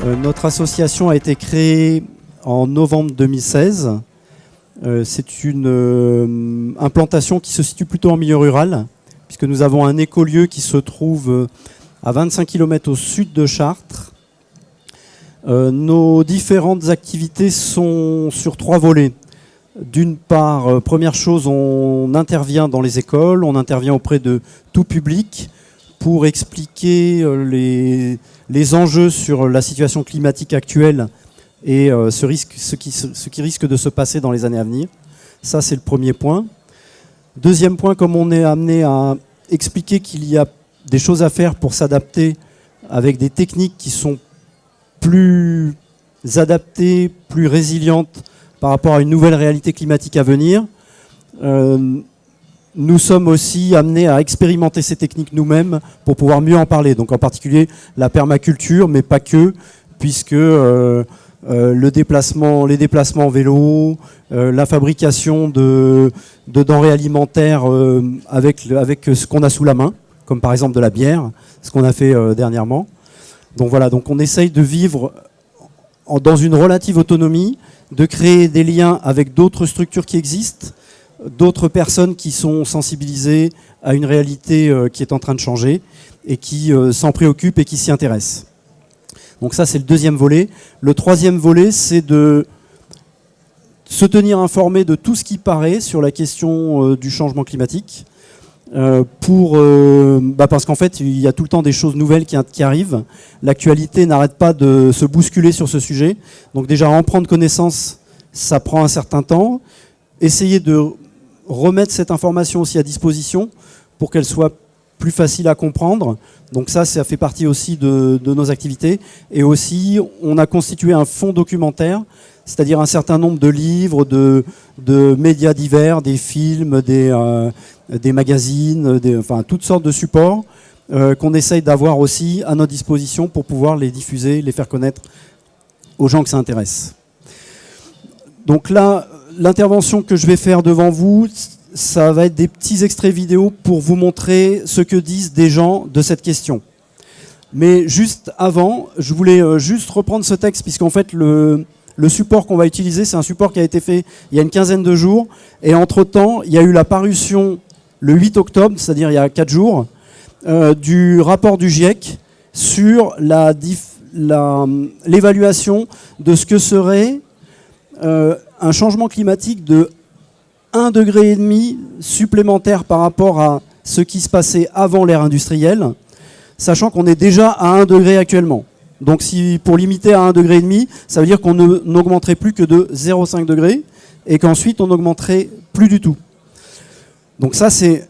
Notre association a été créée en novembre 2016. C'est une implantation qui se situe plutôt en milieu rural, puisque nous avons un écolieu qui se trouve à 25 km au sud de Chartres. Nos différentes activités sont sur 3 volets. D'une part, première chose, on intervient dans les écoles, on intervient auprès de tout public pour expliquer les enjeux sur la situation climatique actuelle et ce qui risque de se passer dans les années à venir. Ça, c'est le premier point. Deuxième point, comme on est amené à expliquer qu'il y a des choses à faire pour s'adapter avec des techniques qui sont plus adaptées, plus résilientes par rapport à une nouvelle réalité climatique à venir, nous sommes aussi amenés à expérimenter ces techniques nous-mêmes pour pouvoir mieux en parler. Donc en particulier la permaculture, mais pas que, puisque les déplacements en vélo, la fabrication de denrées alimentaires avec ce qu'on a sous la main, comme par exemple de la bière, ce qu'on a fait dernièrement. Donc voilà, donc on essaye de vivre dans une relative autonomie, de créer des liens avec d'autres structures qui existent, d'autres personnes qui sont sensibilisées à une réalité qui est en train de changer et qui s'en préoccupent et qui s'y intéressent. Donc ça, c'est le deuxième volet. Le troisième volet, c'est de se tenir informé de tout ce qui paraît sur la question du changement climatique, parce qu'en fait, il y a tout le temps des choses nouvelles qui arrivent. L'actualité n'arrête pas de se bousculer sur ce sujet. Donc déjà, en prendre connaissance, ça prend un certain temps. Essayer de remettre cette information aussi à disposition pour qu'elle soit plus facile à comprendre. Donc ça fait partie aussi de nos activités. Et aussi, on a constitué un fonds documentaire, c'est-à-dire un certain nombre de livres, de médias divers, des films, des magazines, enfin toutes sortes de supports qu'on essaye d'avoir aussi à notre disposition pour pouvoir les diffuser, les faire connaître aux gens que ça intéresse. Donc là, l'intervention que je vais faire devant vous, ça va être des petits extraits vidéo pour vous montrer ce que disent des gens de cette question. Mais juste avant, je voulais juste reprendre ce texte, puisqu'en fait, le support qu'on va utiliser, c'est un support qui a été fait il y a une quinzaine de jours. Et entre-temps, il y a eu la parution le 8 octobre, c'est-à-dire il y a 4 jours, du rapport du GIEC sur l'évaluation de ce que serait un changement climatique de 1,5 degré supplémentaire par rapport à ce qui se passait avant l'ère industrielle, sachant qu'on est déjà à 1 degré actuellement. Donc pour limiter à 1,5 degré, ça veut dire qu'on n'augmenterait plus que de 0,5 degré et qu'ensuite on n'augmenterait plus du tout. Donc ça, c'est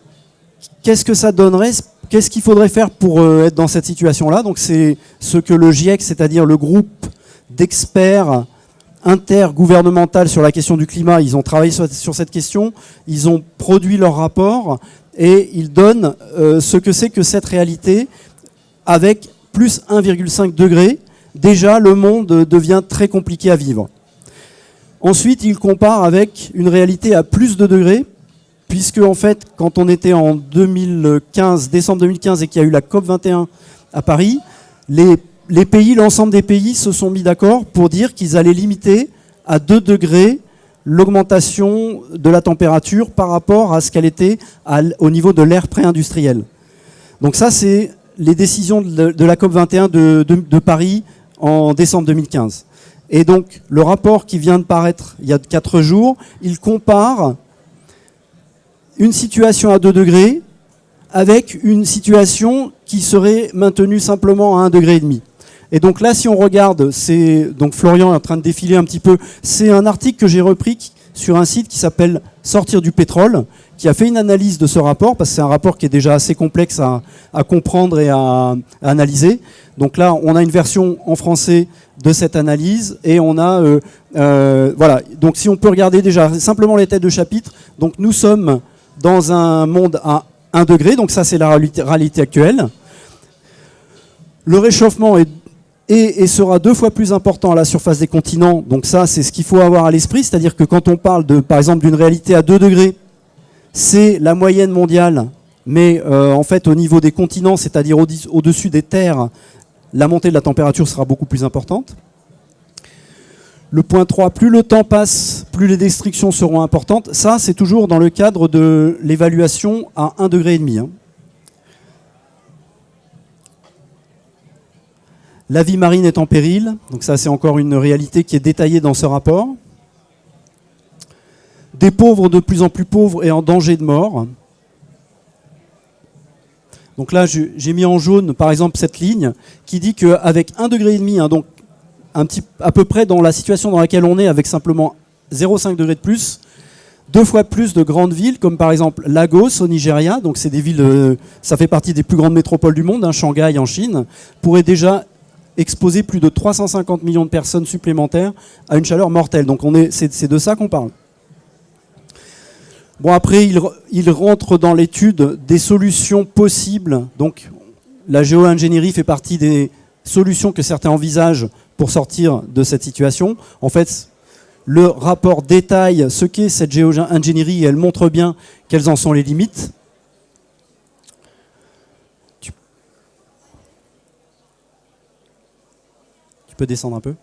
qu'est-ce que ça donnerait, qu'est-ce qu'il faudrait faire pour être dans cette situation-là. Donc c'est ce que le GIEC, c'est-à-dire le groupe d'experts intergouvernemental sur la question du climat, ils ont travaillé sur cette question, ils ont produit leur rapport et ils donnent ce que c'est que cette réalité avec plus 1,5 degré. Déjà, le monde devient très compliqué à vivre. Ensuite, ils comparent avec une réalité à plus de degrés, puisque en fait, quand on était en 2015, décembre 2015, et qu'il y a eu la COP21 à Paris, l'ensemble des pays se sont mis d'accord pour dire qu'ils allaient limiter à 2 degrés l'augmentation de la température par rapport à ce qu'elle était au niveau de l'ère pré-industrielle. Donc ça, c'est les décisions de la COP21 de Paris en décembre 2015. Et donc, le rapport qui vient de paraître il y a 4 jours, il compare une situation à 2 degrés avec une situation qui serait maintenue simplement à 1,5 degré. Et donc là, si on regarde, donc Florian est en train de défiler un petit peu, c'est un article que j'ai repris sur un site qui s'appelle Sortir du pétrole, qui a fait une analyse de ce rapport, parce que c'est un rapport qui est déjà assez complexe à comprendre et à analyser. Donc là, on a une version en français de cette analyse, et on a... voilà, donc si on peut regarder déjà simplement les têtes de chapitre, donc nous sommes dans un monde à 1 degré, donc ça c'est la réalité actuelle. Le réchauffement est et sera 2 fois plus important à la surface des continents. Donc ça, c'est ce qu'il faut avoir à l'esprit. C'est-à-dire que quand on parle, par exemple, d'une réalité à 2 degrés, c'est la moyenne mondiale. Mais en fait, au niveau des continents, c'est-à-dire au-dessus des terres, la montée de la température sera beaucoup plus importante. Le point 3, plus le temps passe, plus les destructions seront importantes. Ça, c'est toujours dans le cadre de l'évaluation à 1,5 degré. La vie marine est en péril. Donc ça, c'est encore une réalité qui est détaillée dans ce rapport. Des pauvres de plus en plus pauvres et en danger de mort. Donc là, j'ai mis en jaune, par exemple, cette ligne qui dit qu'avec 1,5 degré, hein, donc à peu près dans la situation dans laquelle on est, avec simplement 0,5 degré de plus, 2 fois plus de grandes villes, comme par exemple Lagos au Nigeria, donc c'est des villes, ça fait partie des plus grandes métropoles du monde, hein, Shanghai en Chine, pourraient déjà exposer plus de 350 millions de personnes supplémentaires à une chaleur mortelle. Donc c'est de ça qu'on parle. Bon, après, il rentre dans l'étude des solutions possibles. Donc, la géo-ingénierie fait partie des solutions que certains envisagent pour sortir de cette situation. En fait, le rapport détaille ce qu'est cette géo-ingénierie et elle montre bien quelles en sont les limites. Tu peux descendre un peu.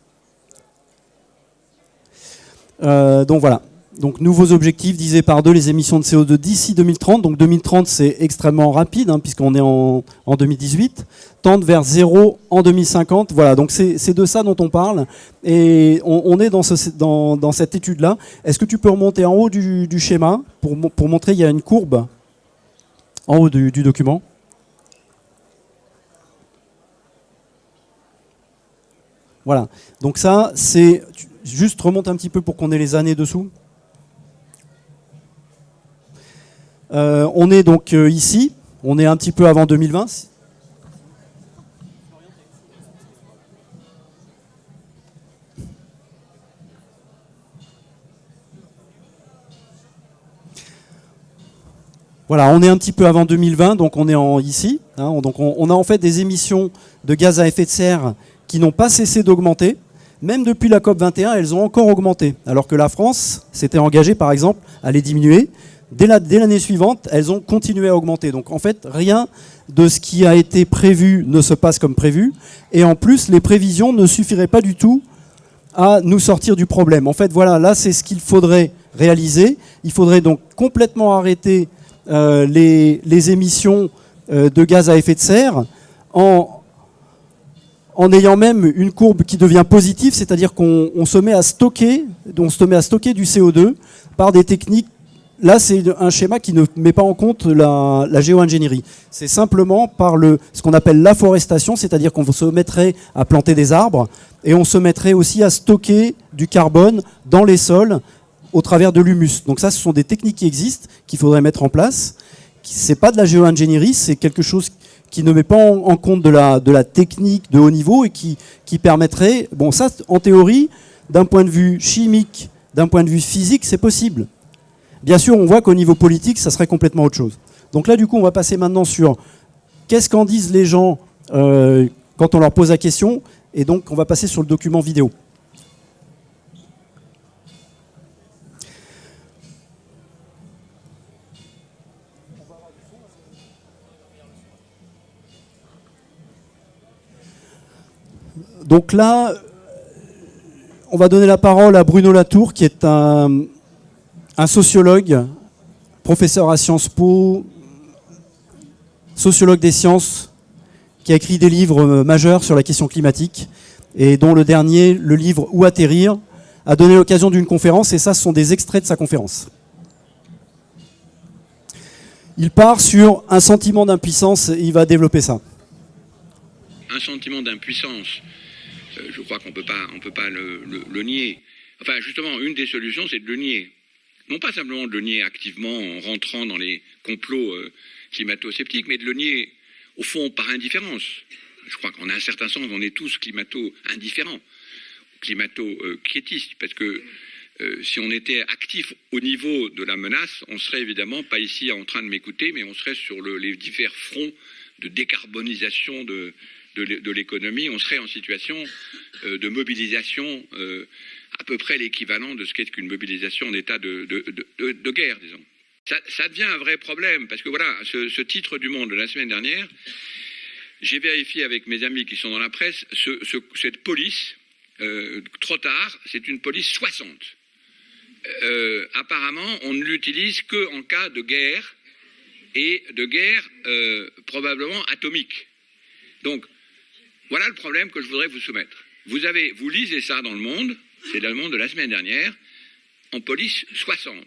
Donc voilà. Donc nouveaux objectifs, divisé par 2 les émissions de CO2 d'ici 2030. Donc 2030 c'est extrêmement rapide, hein, puisqu'on est en 2018. Tendre vers 0 en 2050. Voilà, donc c'est de ça dont on parle. Et on est dans cette étude-là. Est-ce que tu peux remonter en haut du schéma pour montrer il y a une courbe en haut du document? Voilà, donc ça c'est... Juste remonte un petit peu pour qu'on ait les années dessous. On est donc ici, on est un petit peu avant 2020. Voilà, on est un petit peu avant 2020, donc on est ici. Hein, donc on a en fait des émissions de gaz à effet de serre qui n'ont pas cessé d'augmenter. Même depuis la COP21, elles ont encore augmenté. Alors que la France s'était engagée, par exemple, à les diminuer. Dès l'année suivante, elles ont continué à augmenter. Donc en fait, rien de ce qui a été prévu ne se passe comme prévu. Et en plus, les prévisions ne suffiraient pas du tout à nous sortir du problème. En fait, voilà, là, c'est ce qu'il faudrait réaliser. Il faudrait donc complètement arrêter les émissions de gaz à effet de serre en ayant même une courbe qui devient positive, c'est-à-dire qu'on se met à stocker du CO2 par des techniques. Là, c'est un schéma qui ne met pas en compte la géo-ingénierie. C'est simplement par ce qu'on appelle l'afforestation, c'est-à-dire qu'on se mettrait à planter des arbres et on se mettrait aussi à stocker du carbone dans les sols au travers de l'humus. Donc ça, ce sont des techniques qui existent, qu'il faudrait mettre en place. Ce n'est pas de la géo-ingénierie, c'est quelque chose qui ne met pas en compte de la technique de haut niveau et qui permettrait... Bon, ça, en théorie, d'un point de vue chimique, d'un point de vue physique, c'est possible. Bien sûr, on voit qu'au niveau politique, ça serait complètement autre chose. Donc là, du coup, on va passer maintenant sur qu'est-ce qu'en disent les gens quand on leur pose la question. Et donc, on va passer sur le document vidéo. Donc là, on va donner la parole à Bruno Latour, qui est un sociologue, professeur à Sciences Po, sociologue des sciences, qui a écrit des livres majeurs sur la question climatique, et dont le dernier, le livre Où atterrir, a donné l'occasion d'une conférence, et ça, ce sont des extraits de sa conférence. Il part sur un sentiment d'impuissance, et il va développer ça. Un sentiment d'impuissance, je crois qu'on peut pas le nier. Enfin, justement, une des solutions, c'est de le nier. Non pas simplement de le nier activement en rentrant dans les complots climato-sceptiques, mais de le nier, au fond, par indifférence. Je crois qu'en un certain sens, on est tous climato-indifférents, climato-quiétistes, parce que si on était actif au niveau de la menace, on serait évidemment pas ici en train de m'écouter, mais on serait sur les divers fronts de décarbonisation de l'économie. On serait en situation de mobilisation à peu près l'équivalent de ce qu'est qu'une mobilisation en état de guerre, disons. Ça devient un vrai problème, parce que voilà, ce titre du Monde de la semaine dernière j'ai vérifié avec mes amis qui sont dans la presse, cette police, trop tard, c'est une police 60. Apparemment, on ne l'utilise qu'en cas de guerre, et de guerre probablement atomique. Donc, voilà le problème que je voudrais vous soumettre. Vous lisez ça dans Le Monde, c'est dans Le Monde de la semaine dernière, en police 60.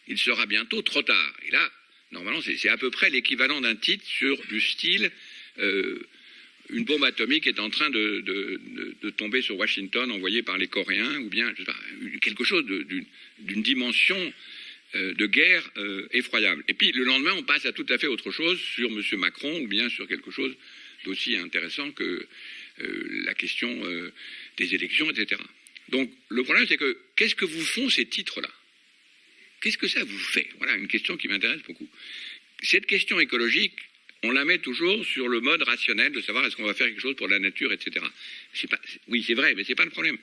Il sera bientôt trop tard. Et là, normalement, c'est à peu près l'équivalent d'un titre du style une bombe atomique est en train de tomber sur Washington, envoyée par les Coréens, ou bien je sais pas, quelque chose d'une dimension de guerre effroyable. Et puis le lendemain, on passe à tout à fait autre chose sur M. Macron, ou bien sur quelque chose d'aussi intéressant que la question des élections, etc. Donc le problème, c'est que qu'est-ce que vous font ces titres-là? Qu'est-ce que ça vous fait? Voilà une question qui m'intéresse beaucoup. Cette question écologique, on la met toujours sur le mode rationnel de savoir est-ce qu'on va faire quelque chose pour la nature, etc. Oui, c'est vrai, mais ce n'est pas le problème.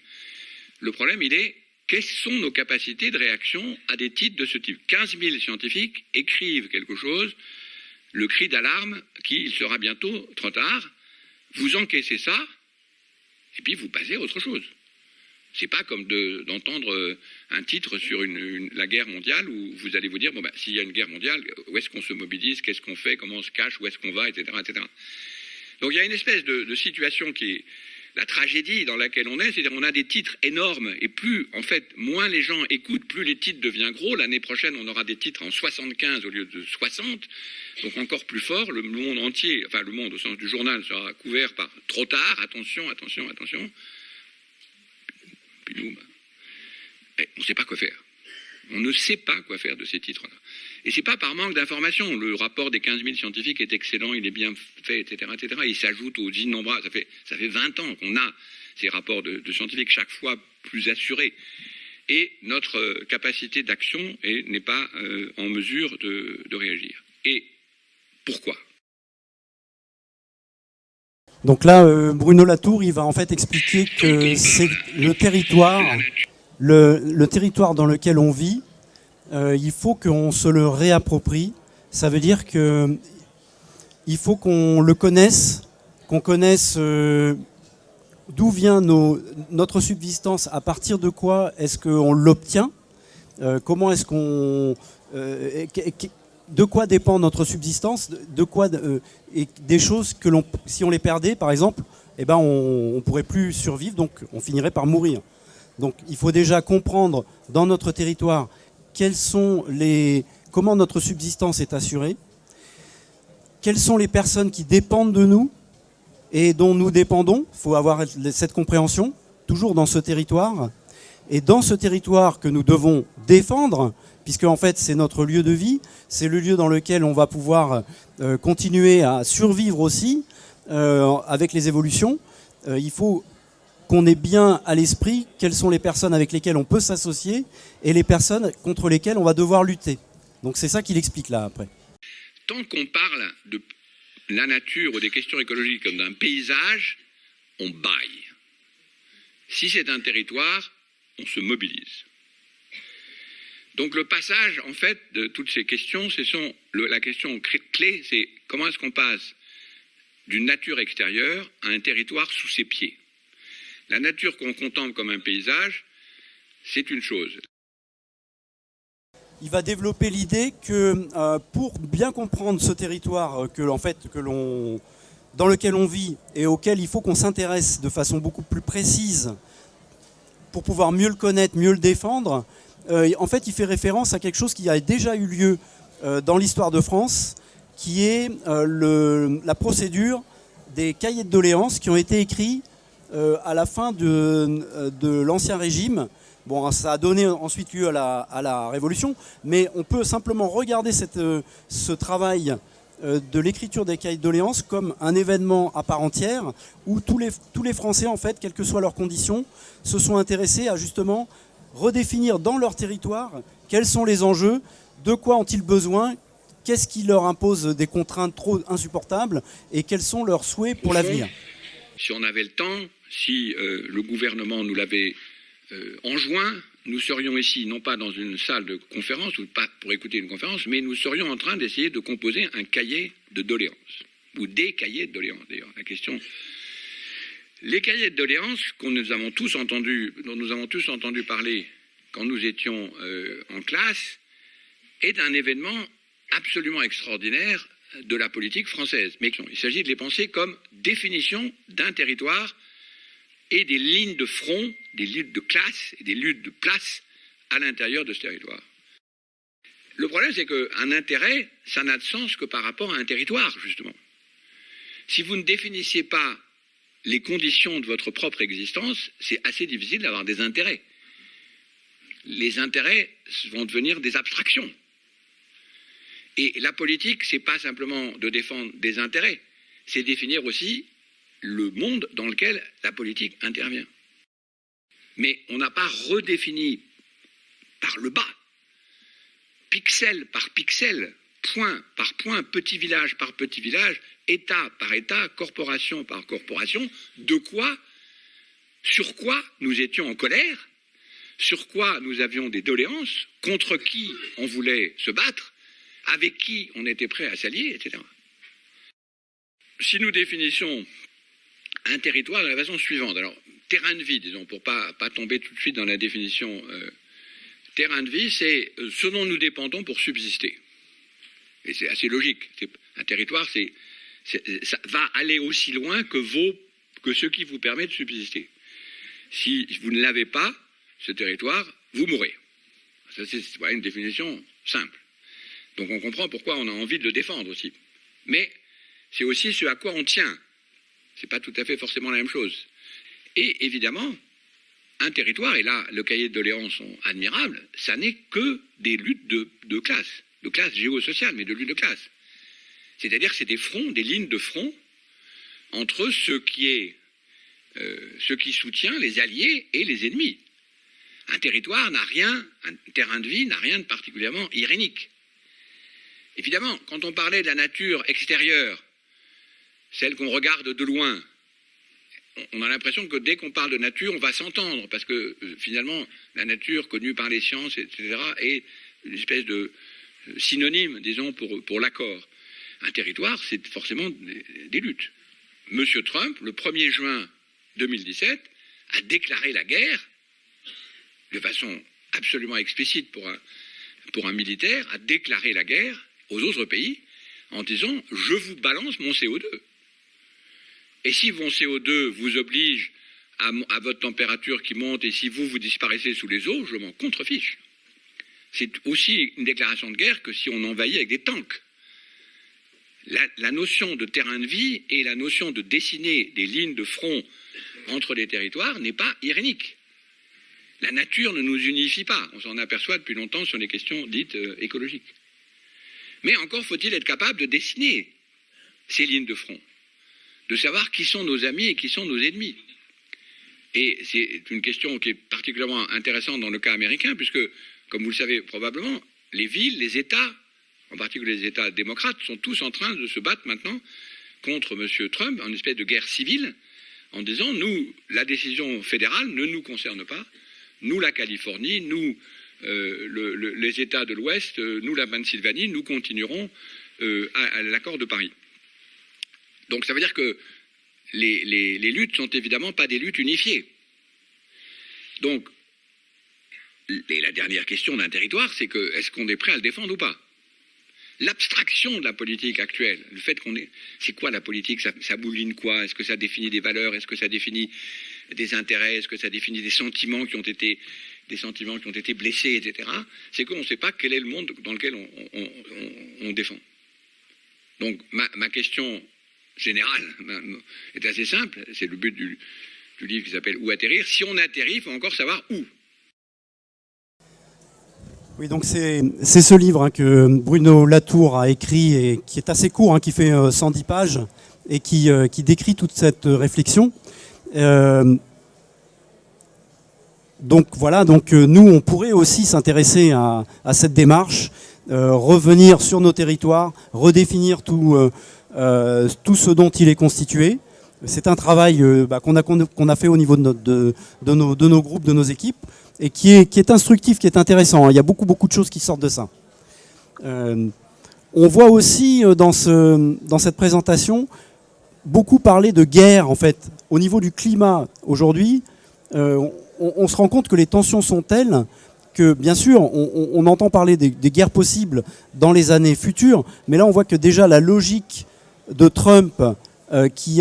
Le problème, il est quelles sont nos capacités de réaction à des titres de ce type. 15 000 scientifiques écrivent quelque chose, le cri d'alarme qu'il sera bientôt trop tard. Vous encaissez ça, et puis vous passez à autre chose. C'est pas comme d'entendre un titre sur la guerre mondiale où vous allez vous dire, bon ben, s'il y a une guerre mondiale, où est-ce qu'on se mobilise, qu'est-ce qu'on fait, comment on se cache, où est-ce qu'on va, etc., etc. Donc il y a une espèce de situation qui est la tragédie dans laquelle on est, c'est-à-dire on a des titres énormes et plus, en fait, moins les gens écoutent, plus les titres deviennent gros. L'année prochaine, on aura des titres en 75 au lieu de 60, donc encore plus fort. Le monde entier, enfin le monde au sens du journal, sera couvert par trop tard, attention, attention, attention. Puis nous, on ne sait pas quoi faire. On ne sait pas quoi faire de ces titres-là. Et ce n'est pas par manque d'informations. Le rapport des 15 000 scientifiques est excellent, il est bien fait, etc. etc. Il s'ajoute aux innombrables. Ça fait 20 ans qu'on a ces rapports de scientifiques chaque fois plus assurés. Et notre capacité d'action n'est pas en mesure de réagir. Et pourquoi ? Donc là, Bruno Latour, il va en fait expliquer que c'est le territoire, le territoire dans lequel on vit, il faut qu'on se le réapproprie. Ça veut dire qu'il faut qu'on le connaisse, qu'on connaisse d'où vient notre subsistance, à partir de quoi est-ce qu'on l'obtient, comment est-ce qu'on... de quoi dépend notre subsistance, et des choses que si on les perdait, par exemple, eh ben on pourrait plus survivre, donc on finirait par mourir. Donc il faut déjà comprendre dans notre territoire comment notre subsistance est assurée, quelles sont les personnes qui dépendent de nous et dont nous dépendons. Il faut avoir cette compréhension, toujours dans ce territoire. Et dans ce territoire que nous devons défendre, puisque en fait c'est notre lieu de vie, c'est le lieu dans lequel on va pouvoir continuer à survivre aussi avec les évolutions. Il faut qu'on ait bien à l'esprit quelles sont les personnes avec lesquelles on peut s'associer et les personnes contre lesquelles on va devoir lutter. Donc c'est ça qu'il explique là après. Tant qu'on parle de la nature ou des questions écologiques comme d'un paysage, on baille. Si c'est un territoire, on se mobilise. Donc le passage, en fait, de toutes ces questions, la question clé, c'est comment est-ce qu'on passe d'une nature extérieure à un territoire sous ses pieds. La nature qu'on contemple comme un paysage, c'est une chose. Il va développer l'idée que pour bien comprendre ce territoire dans lequel on vit et auquel il faut qu'on s'intéresse de façon beaucoup plus précise pour pouvoir mieux le connaître, mieux le défendre, en fait il fait référence à quelque chose qui a déjà eu lieu dans l'histoire de France, qui est la procédure des cahiers de doléances qui ont été écrits à la fin de l'Ancien Régime. Bon, ça a donné ensuite lieu à la Révolution, mais on peut simplement regarder ce travail de l'écriture des cahiers de doléances comme un événement à part entière où tous les Français, en fait, quelles que soient leurs conditions, se sont intéressés à justement redéfinir dans leur territoire quels sont les enjeux, de quoi ont-ils besoin, qu'est-ce qui leur impose des contraintes trop insupportables et quels sont leurs souhaits pour l'avenir. Si on avait le temps, si le gouvernement nous l'avait enjoint, nous serions ici, non pas dans une salle de conférence ou pas pour écouter une conférence, mais nous serions en train d'essayer de composer un cahier de doléances. ou des cahiers de doléances, d'ailleurs. La question... Les cahiers de doléances dont nous avons tous entendu parler quand nous étions en classe, est un événement absolument extraordinaire de la politique française. Mais il s'agit de les penser comme définition d'un territoire et des lignes de front, des luttes de classe et des luttes de place à l'intérieur de ce territoire. Le problème, c'est qu'un intérêt, ça n'a de sens que par rapport à un territoire, justement. Si vous ne définissiez pas les conditions de votre propre existence, c'est assez difficile d'avoir des intérêts. Les intérêts vont devenir des abstractions. Et la politique, c'est pas simplement de défendre des intérêts, c'est définir aussi le monde dans lequel la politique intervient. Mais on n'a pas redéfini par le bas, pixel par pixel, point par point, petit village par petit village, État par État, corporation par corporation, sur quoi nous étions en colère, sur quoi nous avions des doléances, contre qui on voulait se battre, avec qui on était prêt à s'allier, etc. Si nous définissons un territoire de la façon suivante, alors terrain de vie, disons, pour pas tomber tout de suite dans la définition, terrain de vie, c'est ce dont nous dépendons pour subsister. Et c'est assez logique. Un territoire, ça va aller aussi loin que ce qui vous permet de subsister. Si vous ne l'avez pas, ce territoire, vous mourrez. Ça, c'est une définition simple. Donc on comprend pourquoi on a envie de le défendre aussi. Mais c'est aussi ce à quoi on tient. C'est pas tout à fait forcément la même chose. Et évidemment, un territoire, et là le cahier de doléances sont admirables, ça n'est que des luttes de classe géosociale, mais de lutte de classe. C'est-à-dire que c'est des fronts, des lignes de front entre ce qui soutient les alliés et les ennemis. Un territoire n'a rien, un terrain de vie n'a rien de particulièrement irénique. Évidemment, quand on parlait de la nature extérieure, celle qu'on regarde de loin, on a l'impression que dès qu'on parle de nature, on va s'entendre, parce que finalement, la nature connue par les sciences, etc., est une espèce de synonyme, disons, pour l'accord. Un territoire, c'est forcément des luttes. Monsieur Trump, le 1er juin 2017, a déclaré la guerre, de façon absolument explicite pour un militaire, a déclaré la guerre aux autres pays en disant « je vous balance mon CO2 ». Et si mon CO2 vous oblige à votre température qui monte et si vous disparaissez sous les eaux, je m'en contrefiche. C'est aussi une déclaration de guerre que si on envahit avec des tanks. La notion de terrain de vie et la notion de dessiner des lignes de front entre les territoires n'est pas irénique. La nature ne nous unifie pas. On s'en aperçoit depuis longtemps sur les questions dites écologiques. Mais encore faut-il être capable de dessiner ces lignes de front, de savoir qui sont nos amis et qui sont nos ennemis. Et c'est une question qui est particulièrement intéressante dans le cas américain, puisque, comme vous le savez probablement, les villes, les États, en particulier les États démocrates, sont tous en train de se battre maintenant contre M. Trump, en espèce de guerre civile, en disant, nous, la décision fédérale ne nous concerne pas, nous, la Californie, nous, les États de l'Ouest, nous, la Pennsylvanie, nous continuerons à l'accord de Paris. Donc ça veut dire que les luttes sont évidemment pas des luttes unifiées. Donc, et la dernière question d'un territoire, c'est que est-ce qu'on est prêt à le défendre ou pas? L'abstraction de la politique actuelle, le fait c'est quoi la politique? Ça mouline quoi? Est-ce que ça définit des valeurs? Est-ce que ça définit des intérêts? Est-ce que ça définit des sentiments qui ont été blessés, etc. C'est qu'on ne sait pas quel est le monde dans lequel on défend. Donc ma question générale est assez simple. C'est le but du livre qui s'appelle « Où atterrir ». Si on atterrit, il faut encore savoir où. Oui, donc c'est ce livre que Bruno Latour a écrit et qui est assez court, qui fait 110 pages et qui décrit toute cette réflexion. Donc voilà, nous on pourrait aussi s'intéresser à cette démarche, revenir sur nos territoires, redéfinir tout ce dont il est constitué. C'est un travail qu'on a fait au niveau de nos groupes, de nos équipes, et qui est instructif, qui est intéressant. Il y a beaucoup de choses qui sortent de ça. On voit aussi dans cette présentation beaucoup parler de guerre, en fait. Au niveau du climat, aujourd'hui, on se rend compte que les tensions sont telles que, bien sûr, on entend parler des guerres possibles dans les années futures, mais là, on voit que déjà la logique de Trump qui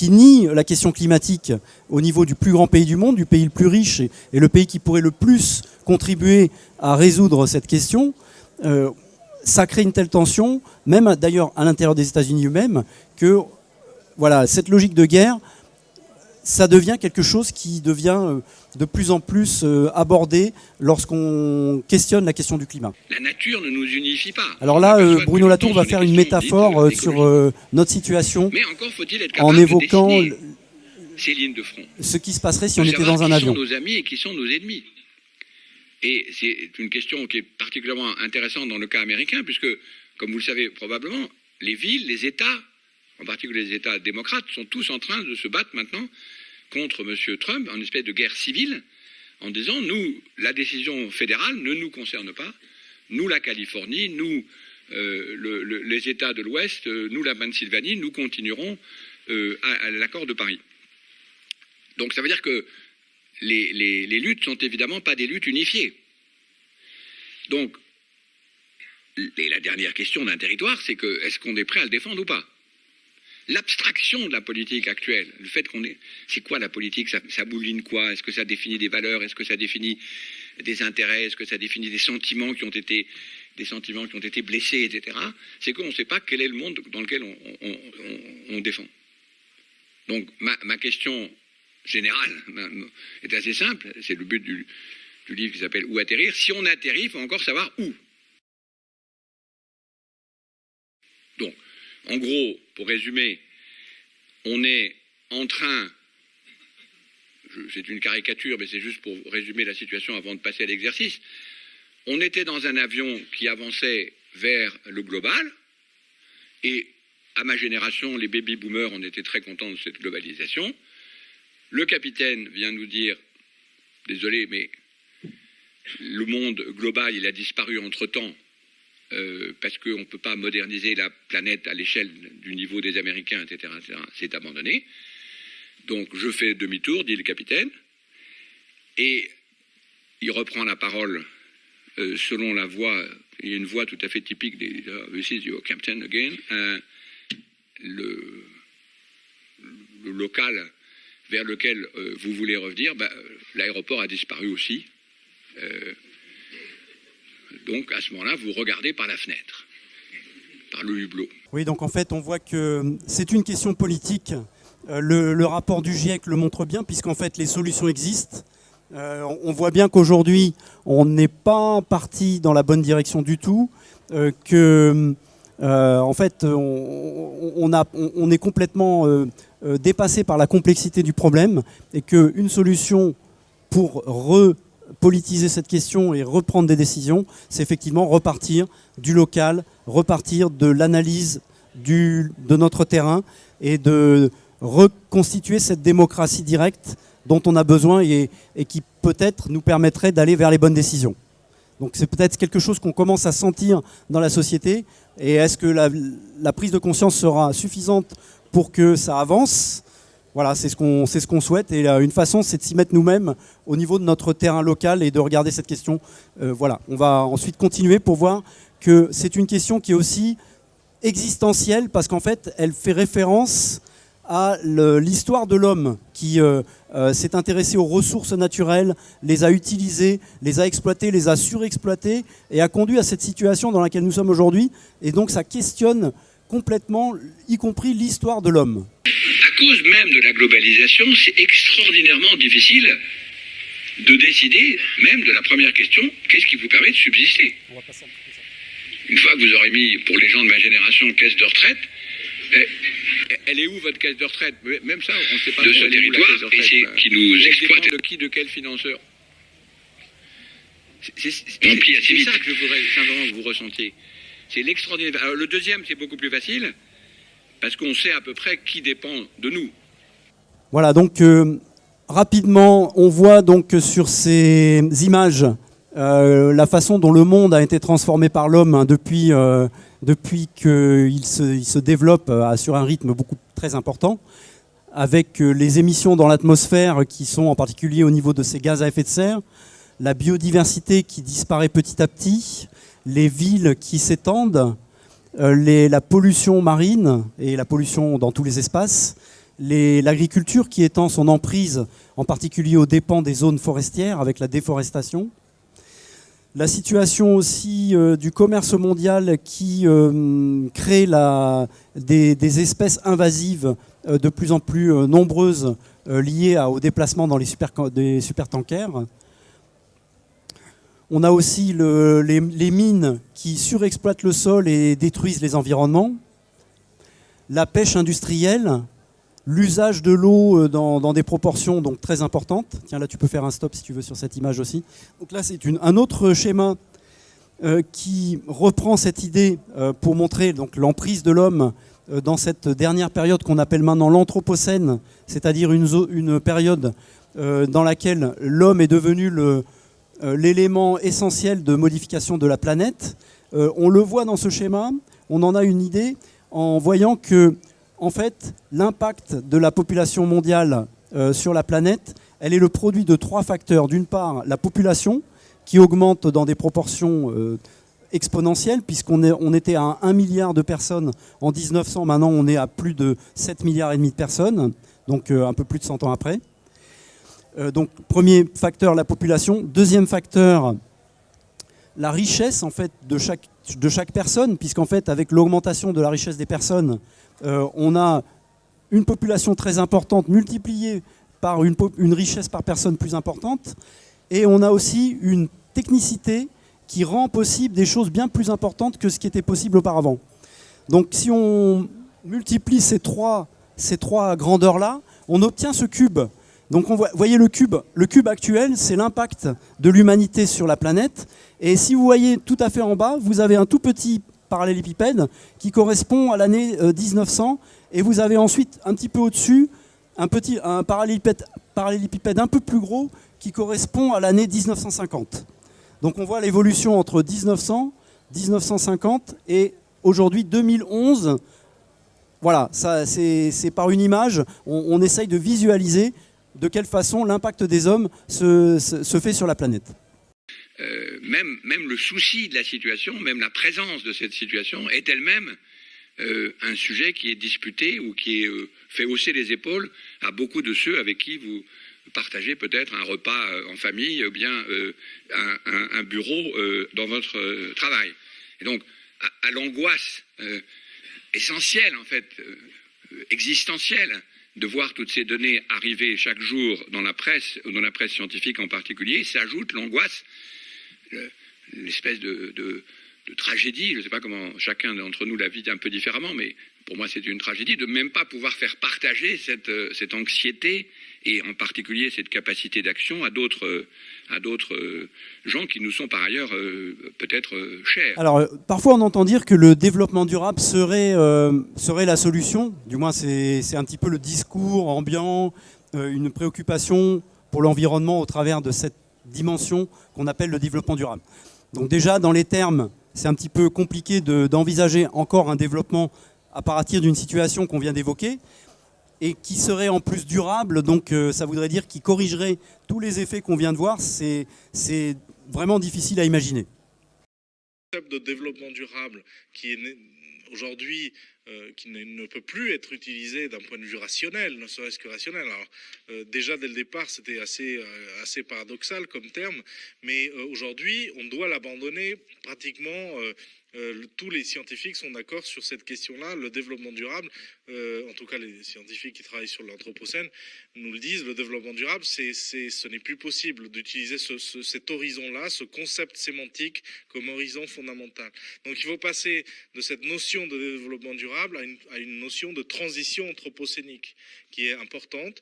nie la question climatique au niveau du plus grand pays du monde, du pays le plus riche et le pays qui pourrait le plus contribuer à résoudre cette question, ça crée une telle tension, même d'ailleurs à l'intérieur des États-Unis eux-mêmes, que voilà, cette logique de guerre, ça devient quelque chose qui devient de plus en plus abordé lorsqu'on questionne la question du climat. La nature ne nous unifie pas. Alors là, Bruno Latour va faire une métaphore sur notre situation en évoquant ces lignes de front. Ce qui se passerait si on était dans un avion. Qui sont nos amis et qui sont nos ennemis. Et c'est une question qui est particulièrement intéressante dans le cas américain, puisque, comme vous le savez probablement, les villes, les États, en particulier les États démocrates, sont tous en train de se battre maintenant contre M. Trump, en espèce de guerre civile, en disant, nous, la décision fédérale ne nous concerne pas, nous, la Californie, nous, les États de l'Ouest, nous, la Pennsylvanie, nous continuerons à l'accord de Paris. Donc ça veut dire que les luttes sont évidemment pas des luttes unifiées. Donc, et la dernière question d'un territoire, c'est que est-ce qu'on est prêt à le défendre ou pas? L'abstraction de la politique actuelle, le fait qu'on est... C'est quoi la politique? Ça mouline quoi? Est-ce que ça définit des valeurs? Est-ce que ça définit des intérêts? Est-ce que ça définit des sentiments qui ont été blessés, etc. C'est qu'on ne sait pas quel est le monde dans lequel on défend. Donc ma question générale est assez simple. C'est le but du livre qui s'appelle « Où atterrir ». Si on atterrit, il faut encore savoir où. Donc, en gros, pour résumer, on est en train, c'est une caricature, mais c'est juste pour résumer la situation avant de passer à l'exercice, on était dans un avion qui avançait vers le global, et à ma génération, les baby-boomers, on était très contents de cette globalisation. Le capitaine vient nous dire, désolé, mais le monde global, il a disparu entre-temps, parce qu'on ne peut pas moderniser la planète à l'échelle du niveau des Américains, etc., etc. C'est abandonné. Donc je fais demi-tour, dit le capitaine, et il reprend la parole selon la voix, il y a une voix tout à fait typique des « This is your captain again », le local vers lequel vous voulez revenir, l'aéroport a disparu aussi. Donc, à ce moment-là, vous regardez par la fenêtre, par le hublot. Oui, donc en fait, on voit que c'est une question politique. Le rapport du GIEC le montre bien, puisqu'en fait, les solutions existent. On voit bien qu'aujourd'hui, on n'est pas parti dans la bonne direction du tout, en fait, on est complètement dépassé par la complexité du problème, et qu'une solution pour politiser cette question et reprendre des décisions, c'est effectivement repartir du local, repartir de l'analyse de notre terrain et de reconstituer cette démocratie directe dont on a besoin et qui peut-être nous permettrait d'aller vers les bonnes décisions. Donc c'est peut-être quelque chose qu'on commence à sentir dans la société. Et est-ce que la prise de conscience sera suffisante pour que ça avance ? Voilà, c'est ce qu'on souhaite. Et une façon, c'est de s'y mettre nous-mêmes au niveau de notre terrain local et de regarder cette question. Voilà, on va ensuite continuer pour voir que c'est une question qui est aussi existentielle parce qu'en fait, elle fait référence à l'histoire de l'homme qui s'est intéressé aux ressources naturelles, les a utilisées, les a exploitées, les a surexploitées et a conduit à cette situation dans laquelle nous sommes aujourd'hui. Et donc ça questionne complètement, y compris l'histoire de l'homme. À cause même de la globalisation, c'est extraordinairement difficile de décider même de la première question, qu'est-ce qui vous permet de subsister ? Une fois que vous aurez mis, pour les gens de ma génération, caisse de retraite, elle est où votre caisse de retraite? Même ça, on ne sait pas de ce territoire qui nous exploite. De quel financeur? C'est ça que je voudrais simplement que vous ressentiez. C'est l'extraordinaire. Alors, le deuxième, c'est beaucoup plus facile, parce qu'on sait à peu près qui dépend de nous. Voilà, donc rapidement, on voit donc sur ces images la façon dont le monde a été transformé par l'homme hein, depuis qu'il se développe sur un rythme très important, avec les émissions dans l'atmosphère qui sont en particulier au niveau de ces gaz à effet de serre, la biodiversité qui disparaît petit à petit, les villes qui s'étendent, la pollution marine et la pollution dans tous les espaces, l'agriculture qui étend son emprise, en particulier aux dépens des zones forestières avec la déforestation, la situation aussi du commerce mondial qui crée des espèces invasives de plus en plus nombreuses liées au déplacement dans des supertankers. On a aussi les mines qui surexploitent le sol et détruisent les environnements. La pêche industrielle, l'usage de l'eau dans des proportions donc très importantes. Tiens, là, tu peux faire un stop si tu veux sur cette image aussi. Donc là, c'est un autre schéma qui reprend cette idée pour montrer donc l'emprise de l'homme dans cette dernière période qu'on appelle maintenant l'Anthropocène, c'est-à-dire une période dans laquelle l'homme est devenu l'élément essentiel de modification de la planète. On le voit dans ce schéma, on en a une idée en voyant que en fait, l'impact de la population mondiale sur la planète, elle est le produit de 3 facteurs. D'une part, la population qui augmente dans des proportions exponentielles, puisqu'on était à 1 milliard de personnes en 1900, maintenant on est à plus de 7 milliards et demi de personnes, donc un peu plus de 100 ans après. Donc premier facteur, la population. Deuxième facteur, la richesse en fait de chaque personne, puisqu'en fait avec l'augmentation de la richesse des personnes, on a une population très importante multipliée par une richesse par personne plus importante, et on a aussi une technicité qui rend possible des choses bien plus importantes que ce qui était possible auparavant. Donc si on multiplie ces trois grandeurs-là, on obtient ce cube. Donc vous voyez le cube actuel, c'est l'impact de l'humanité sur la planète, et si vous voyez tout à fait en bas, vous avez un tout petit parallélépipède qui correspond à l'année 1900, et vous avez ensuite un petit peu au-dessus un parallélépipède un peu plus gros qui correspond à l'année 1950. Donc on voit l'évolution entre 1900, 1950 et aujourd'hui 2011. Voilà, c'est par une image, on essaye de visualiser de quelle façon l'impact des hommes se fait sur la planète. Même le souci de la situation, même la présence de cette situation est elle-même un sujet qui est disputé ou qui fait hausser les épaules à beaucoup de ceux avec qui vous partagez peut-être un repas en famille ou bien un bureau dans votre travail. Et donc, à l'angoisse essentielle, en fait, existentielle, de voir toutes ces données arriver chaque jour dans la presse scientifique en particulier, s'ajoute l'angoisse, l'espèce de tragédie, je ne sais pas comment chacun d'entre nous la vit un peu différemment, mais pour moi c'est une tragédie de même pas pouvoir faire partager cette anxiété et en particulier cette capacité d'action à d'autres gens qui nous sont par ailleurs peut-être chers. Alors parfois on entend dire que le développement durable serait la solution, du moins c'est un petit peu le discours ambiant, une préoccupation pour l'environnement au travers de cette dimension qu'on appelle le développement durable. Donc déjà dans les termes, c'est un petit peu compliqué d'envisager encore un développement à partir d'une situation qu'on vient d'évoquer et qui serait en plus durable, donc ça voudrait dire qu'il corrigerait tous les effets qu'on vient de voir, c'est vraiment difficile à imaginer. Le concept de développement durable qui est aujourd'hui qui ne peut plus être utilisé d'un point de vue rationnel, ne serait-ce que rationnel. Alors, déjà dès le départ, c'était assez paradoxal comme terme, mais aujourd'hui, on doit l'abandonner pratiquement. Tous les scientifiques sont d'accord sur cette question-là. Le développement durable, en tout cas les scientifiques qui travaillent sur l'Anthropocène, nous le disent, le développement durable, ce n'est plus possible d'utiliser cet horizon-là, ce concept sémantique comme horizon fondamental. Donc il faut passer de cette notion de développement durable durable à une notion de transition anthropocénique qui est importante,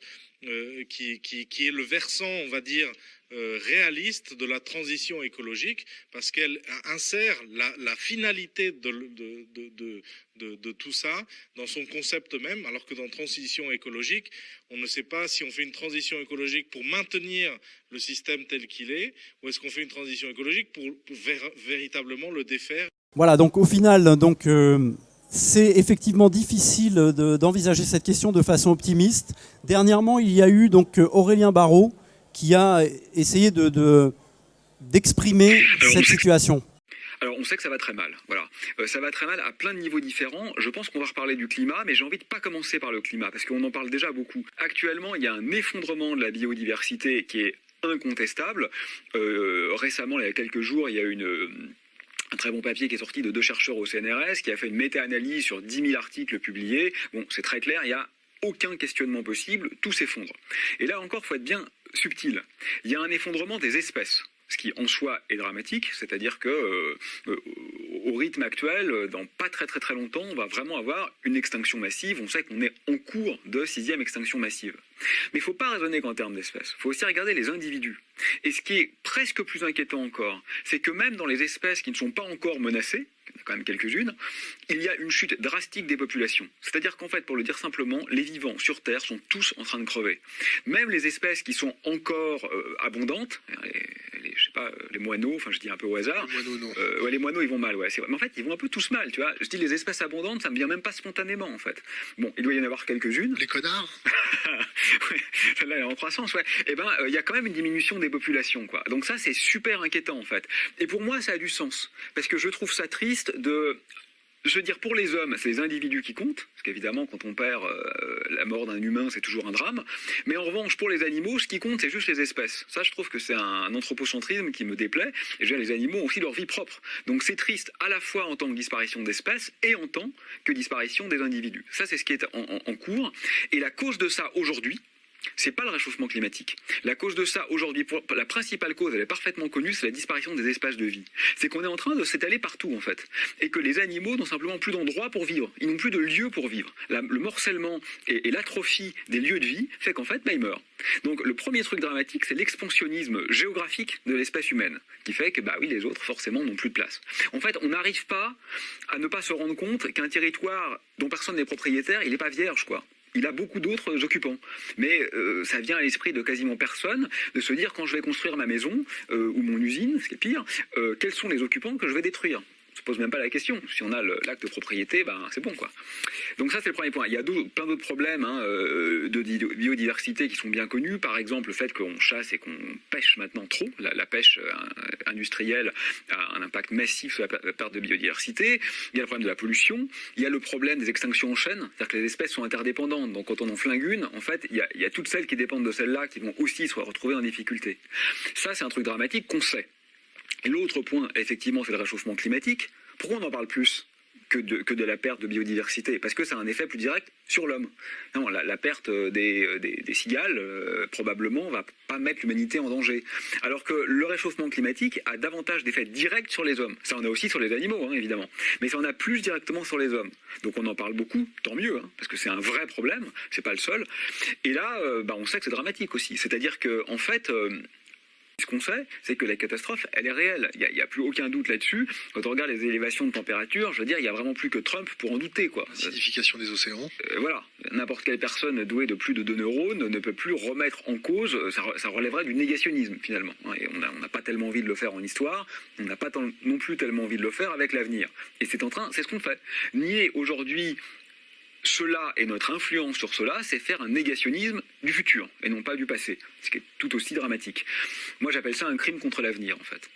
qui est le versant, on va dire, réaliste de la transition écologique, parce qu'elle insère la finalité de tout ça dans son concept même, alors que dans transition écologique, on ne sait pas si on fait une transition écologique pour maintenir le système tel qu'il est, ou est-ce qu'on fait une transition écologique pour véritablement le défaire. Voilà, donc au final, c'est effectivement difficile d'envisager cette question de façon optimiste. Dernièrement, il y a eu donc Aurélien Barraud qui a essayé d'exprimer cette situation. Alors, on sait que ça va très mal. Voilà. Ça va très mal à plein de niveaux différents. Je pense qu'on va reparler du climat, mais j'ai envie de pas commencer par le climat, parce qu'on en parle déjà beaucoup. Actuellement, il y a un effondrement de la biodiversité qui est incontestable. Récemment, il y a quelques jours, il y a un très bon papier qui est sorti de 2 chercheurs au CNRS, qui a fait une méta-analyse sur 10 000 articles publiés. Bon, c'est très clair, il n'y a aucun questionnement possible, tout s'effondre. Et là encore, il faut être bien subtil. Il y a un effondrement des espèces, ce qui en soi est dramatique, c'est-à-dire que au rythme actuel, dans pas très longtemps, on va vraiment avoir une extinction massive. On sait qu'on est en cours de 6e extinction massive. Mais il ne faut pas raisonner qu'en termes d'espèces, il faut aussi regarder les individus. Et ce qui est presque plus inquiétant encore, c'est que même dans les espèces qui ne sont pas encore menacées, il y en a quand même quelques-unes, il y a une chute drastique des populations. C'est-à-dire qu'en fait, pour le dire simplement, les vivants sur Terre sont tous en train de crever. Même les espèces qui sont encore abondantes, je sais pas, les moineaux, enfin je dis un peu au hasard. Les moineaux, non. Ouais, les moineaux, ils vont mal, ouais, c'est vrai. Mais en fait, ils vont un peu tous mal, tu vois. Je dis les espèces abondantes, ça me vient même pas spontanément, en fait. Bon, il doit y en avoir quelques-unes. Les connards. Ouais, celle-là, elle est en croissance, ouais. Eh ben, il y a quand même une diminution des populations, quoi. Donc ça, c'est super inquiétant, en fait. Et pour moi, ça a du sens. Parce que je trouve ça triste de... Je veux dire, pour les hommes, c'est les individus qui comptent, parce qu'évidemment, quand on perd la mort d'un humain, c'est toujours un drame. Mais en revanche, pour les animaux, ce qui compte, c'est juste les espèces. Ça, je trouve que c'est un anthropocentrisme qui me déplaît. Et je veux dire, les animaux ont aussi leur vie propre. Donc c'est triste à la fois en tant que disparition d'espèces et en tant que disparition des individus. Ça, c'est ce qui est en cours. Et la cause de ça, aujourd'hui, c'est pas le réchauffement climatique. La cause de ça aujourd'hui, la principale cause, elle est parfaitement connue, c'est la disparition des espaces de vie. C'est qu'on est en train de s'étaler partout en fait, et que les animaux n'ont simplement plus d'endroit pour vivre. Ils n'ont plus de lieu pour vivre. Le morcellement et l'atrophie des lieux de vie fait qu'en fait, ils meurent. Donc le premier truc dramatique, c'est l'expansionnisme géographique de l'espèce humaine, qui fait que oui, les autres forcément n'ont plus de place. En fait, on n'arrive pas à ne pas se rendre compte qu'un territoire dont personne n'est propriétaire, il n'est pas vierge, quoi. Il a beaucoup d'autres occupants. Mais ça vient à l'esprit de quasiment personne de se dire, quand je vais construire ma maison ou mon usine, ce qui est pire, quels sont les occupants que je vais détruire ? On ne se pose même pas la question. Si on a l'acte de propriété, c'est bon, quoi. Donc ça, c'est le premier point. Il y a plein d'autres problèmes de biodiversité qui sont bien connus. Par exemple, le fait qu'on chasse et qu'on pêche maintenant trop. La pêche industrielle a un impact massif sur la perte de biodiversité. Il y a le problème de la pollution. Il y a le problème des extinctions en chaîne. C'est-à-dire que les espèces sont interdépendantes. Donc quand on en flingue une, en fait, il y a toutes celles qui dépendent de celles-là qui vont aussi se retrouver en difficulté. Ça, c'est un truc dramatique qu'on sait. Et l'autre point, effectivement, c'est le réchauffement climatique. Pourquoi on en parle plus que de la perte de biodiversité ? Parce que ça a un effet plus direct sur l'homme. Non, la perte des cigales, probablement, va pas mettre l'humanité en danger. Alors que le réchauffement climatique a davantage d'effets directs sur les hommes. Ça en a aussi sur les animaux, évidemment. Mais ça en a plus directement sur les hommes. Donc on en parle beaucoup, tant mieux, parce que c'est un vrai problème, c'est pas le seul. Et là, on sait que c'est dramatique aussi. C'est-à-dire qu'en fait... Ce qu'on sait, c'est que la catastrophe, elle est réelle. Il n'y a plus aucun doute là-dessus. Quand on regarde les élévations de température, je veux dire, il n'y a vraiment plus que Trump pour en douter, quoi. Acidification des océans. Voilà. N'importe quelle personne douée de plus de 2 neurones ne peut plus remettre en cause, ça relèverait du négationnisme, finalement. Et on n'a pas tellement envie de le faire en histoire, on n'a pas non plus tellement envie de le faire avec l'avenir. Et c'est ce qu'on fait. Nier aujourd'hui cela et notre influence sur cela, c'est faire un négationnisme du futur et non pas du passé, ce qui est tout aussi dramatique. Moi, j'appelle ça un crime contre l'avenir, en fait.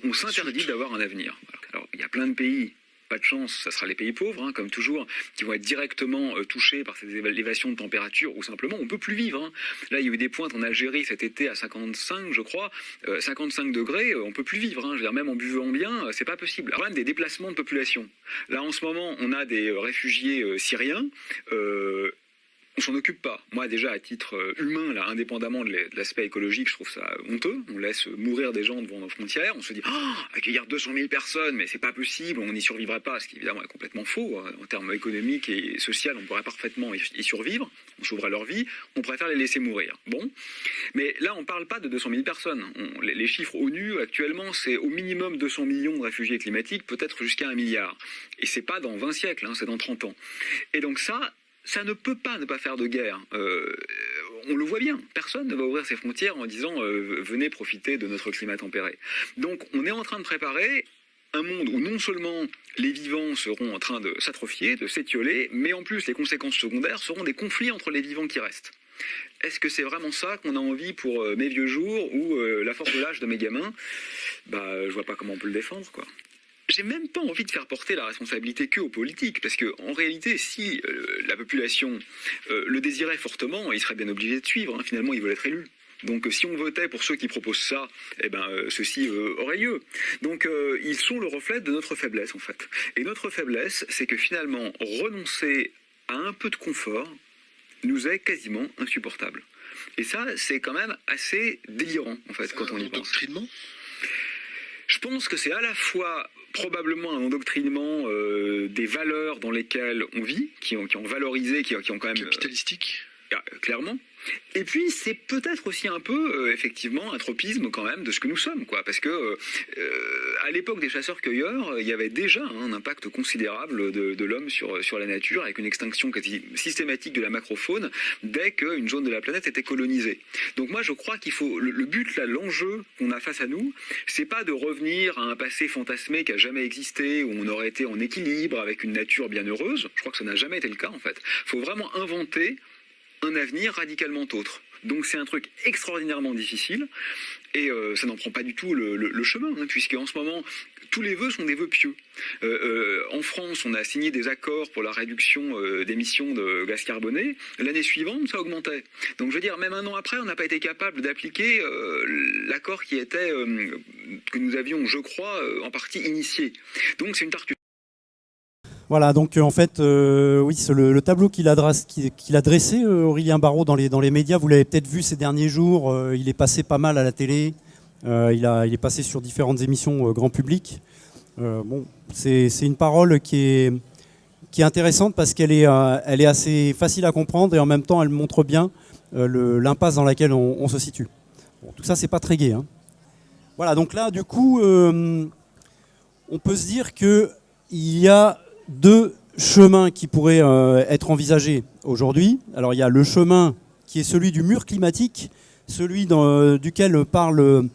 On s'interdit d'avoir un avenir. Voilà. Alors, il y a plein de pays, pas de chance, ça sera les pays pauvres, comme toujours, qui vont être directement touchés par ces élévations de température, ou simplement, on ne peut plus vivre. Là, il y a eu des pointes en Algérie cet été à 55, je crois, 55 degrés, on ne peut plus vivre. Je veux dire, même en buvant bien, c'est pas possible. Le problème des déplacements de population. Là, en ce moment, on a des réfugiés syriens, on s'en occupe pas. Moi, déjà, à titre humain, là, indépendamment de l'aspect écologique, je trouve ça honteux. On laisse mourir des gens devant nos frontières. On se dit, accueillir 200 000 personnes, mais c'est pas possible, on n'y survivrait pas, ce qui évidemment est complètement faux. En termes économiques et sociaux, on pourrait parfaitement y survivre. On sauverait leur vie. On préfère les laisser mourir. Bon. Mais là, on parle pas de 200 000 personnes. Les chiffres ONU, actuellement, c'est au minimum 200 millions de réfugiés climatiques, peut-être jusqu'à 1 milliard. Et c'est pas dans 20 siècles, hein, c'est dans 30 ans. Et donc ça ne peut pas ne pas faire de guerre. On le voit bien. Personne ne va ouvrir ses frontières en disant venez profiter de notre climat tempéré. Donc on est en train de préparer un monde où non seulement les vivants seront en train de s'atrophier, de s'étioler, mais en plus les conséquences secondaires seront des conflits entre les vivants qui restent. Est-ce que c'est vraiment ça qu'on a envie pour mes vieux jours ou la force de l'âge de mes gamins ? Je vois pas comment on peut le défendre, quoi. J'ai même pas envie de faire porter la responsabilité que aux politiques, parce que en réalité, si la population le désirait fortement, ils seraient bien obligés de suivre. Hein. Finalement, ils veulent être élus. Donc, si on votait pour ceux qui proposent ça, ceci aurait lieu. Donc, ils sont le reflet de notre faiblesse, en fait. Et notre faiblesse, c'est que finalement, renoncer à un peu de confort nous est quasiment insupportable. Et ça, c'est quand même assez délirant, en fait, quand on y pense. Endoctrinement ? Je pense que c'est à la fois probablement un endoctrinement des valeurs dans lesquelles on vit, qui ont valorisé, qui ont quand même... Capitalistique ? Clairement. Et puis, c'est peut-être aussi un peu, effectivement, un tropisme quand même de ce que nous sommes, quoi. Parce que, à l'époque des chasseurs-cueilleurs, il y avait déjà un impact considérable de l'homme sur la nature, avec une extinction quasi systématique de la macrofaune, dès qu'une zone de la planète était colonisée. Donc moi, je crois qu'il faut... Le but, là, l'enjeu qu'on a face à nous, c'est pas de revenir à un passé fantasmé qui a jamais existé, où on aurait été en équilibre avec une nature bien heureuse. Je crois que ça n'a jamais été le cas, en fait. Il faut vraiment inventer un avenir radicalement autre. Donc c'est un truc extraordinairement difficile et ça n'en prend pas du tout le chemin, hein, puisque en ce moment tous les vœux sont des vœux pieux. En France, on a signé des accords pour la réduction d'émissions de gaz carboné. L'année suivante, ça augmentait. Donc je veux dire, même un an après, on n'a pas été capable d'appliquer l'accord qui était que nous avions, je crois, en partie initié. Donc c'est une tarte. Voilà, donc en fait, oui, c'est le tableau qu'il a dressé, Aurélien Barraud, dans les médias, vous l'avez peut-être vu ces derniers jours, il est passé pas mal à la télé, il est passé sur différentes émissions grand public. C'est une parole qui est intéressante parce qu'elle est assez facile à comprendre et en même temps elle montre bien l'impasse dans laquelle on se situe. Bon, tout ça, c'est pas très gai, hein. Voilà, donc là, du coup, on peut se dire qu'il y a deux chemins qui pourraient être envisagés aujourd'hui. Alors il y a le chemin qui est celui du mur climatique, celui duquel parle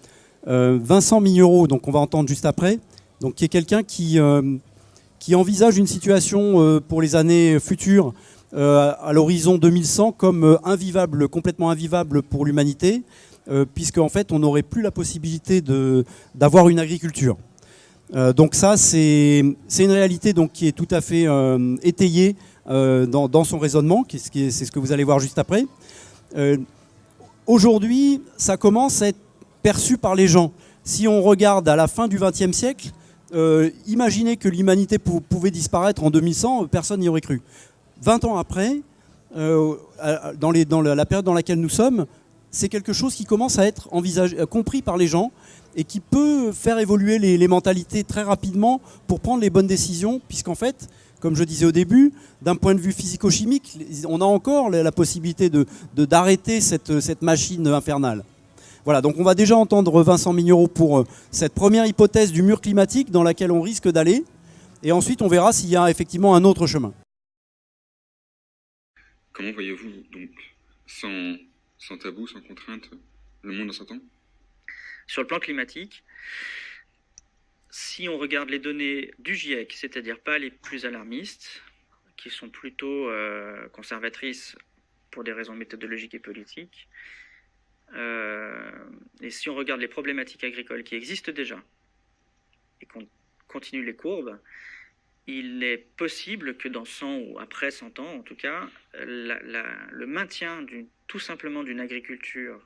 Vincent Mignereau, donc on va entendre juste après, donc qui est quelqu'un qui envisage une situation pour les années futures à l'horizon 2100 comme invivable, complètement invivable pour l'humanité, puisque en fait on n'aurait plus la possibilité d'avoir une agriculture. Donc ça, c'est une réalité donc, qui est tout à fait étayée dans son raisonnement, c'est ce que vous allez voir juste après. Aujourd'hui, ça commence à être perçu par les gens. Si on regarde à la fin du XXe siècle, imaginez que l'humanité pouvait disparaître en 2100, personne n'y aurait cru. 20 ans après, dans la période dans laquelle nous sommes, c'est quelque chose qui commence à être compris par les gens et qui peut faire évoluer les mentalités très rapidement pour prendre les bonnes décisions, puisqu'en fait, comme je disais au début, d'un point de vue physico-chimique, on a encore la possibilité d'arrêter cette machine infernale. Voilà, donc on va déjà entendre Vincent Mignereau pour cette première hypothèse du mur climatique dans laquelle on risque d'aller, et ensuite on verra s'il y a effectivement un autre chemin. Comment voyez-vous, donc, sans tabou, sans contrainte, le monde dans 100 ans ? Sur le plan climatique, si on regarde les données du GIEC, c'est-à-dire pas les plus alarmistes, qui sont plutôt conservatrices pour des raisons méthodologiques et politiques, et si on regarde les problématiques agricoles qui existent déjà, et qu'on continue les courbes, il est possible que dans 100 ou après 100 ans, en tout cas, le maintien tout simplement d'une agriculture,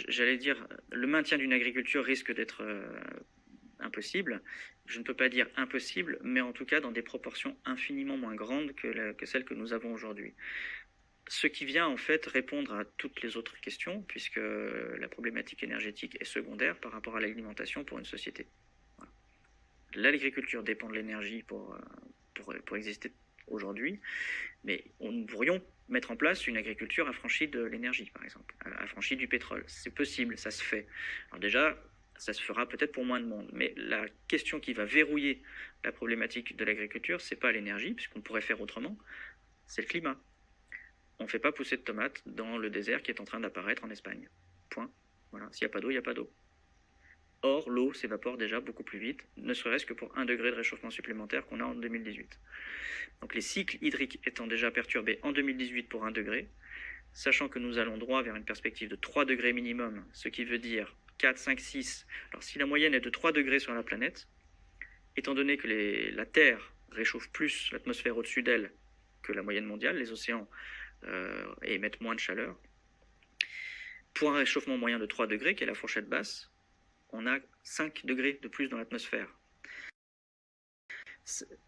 j'allais dire, le maintien d'une agriculture risque d'être impossible. Je ne peux pas dire impossible, mais en tout cas dans des proportions infiniment moins grandes que celles que nous avons aujourd'hui. Ce qui vient en fait répondre à toutes les autres questions, puisque la problématique énergétique est secondaire par rapport à l'alimentation pour une société. Voilà. L'agriculture dépend de l'énergie pour exister aujourd'hui, mais nous pourrions mettre en place une agriculture affranchie de l'énergie, par exemple, affranchie du pétrole. C'est possible, ça se fait. Alors déjà, ça se fera peut-être pour moins de monde, mais la question qui va verrouiller la problématique de l'agriculture, c'est pas l'énergie, puisqu'on pourrait faire autrement, c'est le climat. On ne fait pas pousser de tomates dans le désert qui est en train d'apparaître en Espagne. Point. Voilà. S'il n'y a pas d'eau, il n'y a pas d'eau. Or, l'eau s'évapore déjà beaucoup plus vite, ne serait-ce que pour 1 degré de réchauffement supplémentaire qu'on a en 2018. Donc les cycles hydriques étant déjà perturbés en 2018 pour 1 degré, sachant que nous allons droit vers une perspective de 3 degrés minimum, ce qui veut dire 4, 5, 6. Alors si la moyenne est de 3 degrés sur la planète, étant donné que la Terre réchauffe plus l'atmosphère au-dessus d'elle que la moyenne mondiale, les océans émettent moins de chaleur, pour un réchauffement moyen de 3 degrés, qui est la fourchette basse, on a 5 degrés de plus dans l'atmosphère.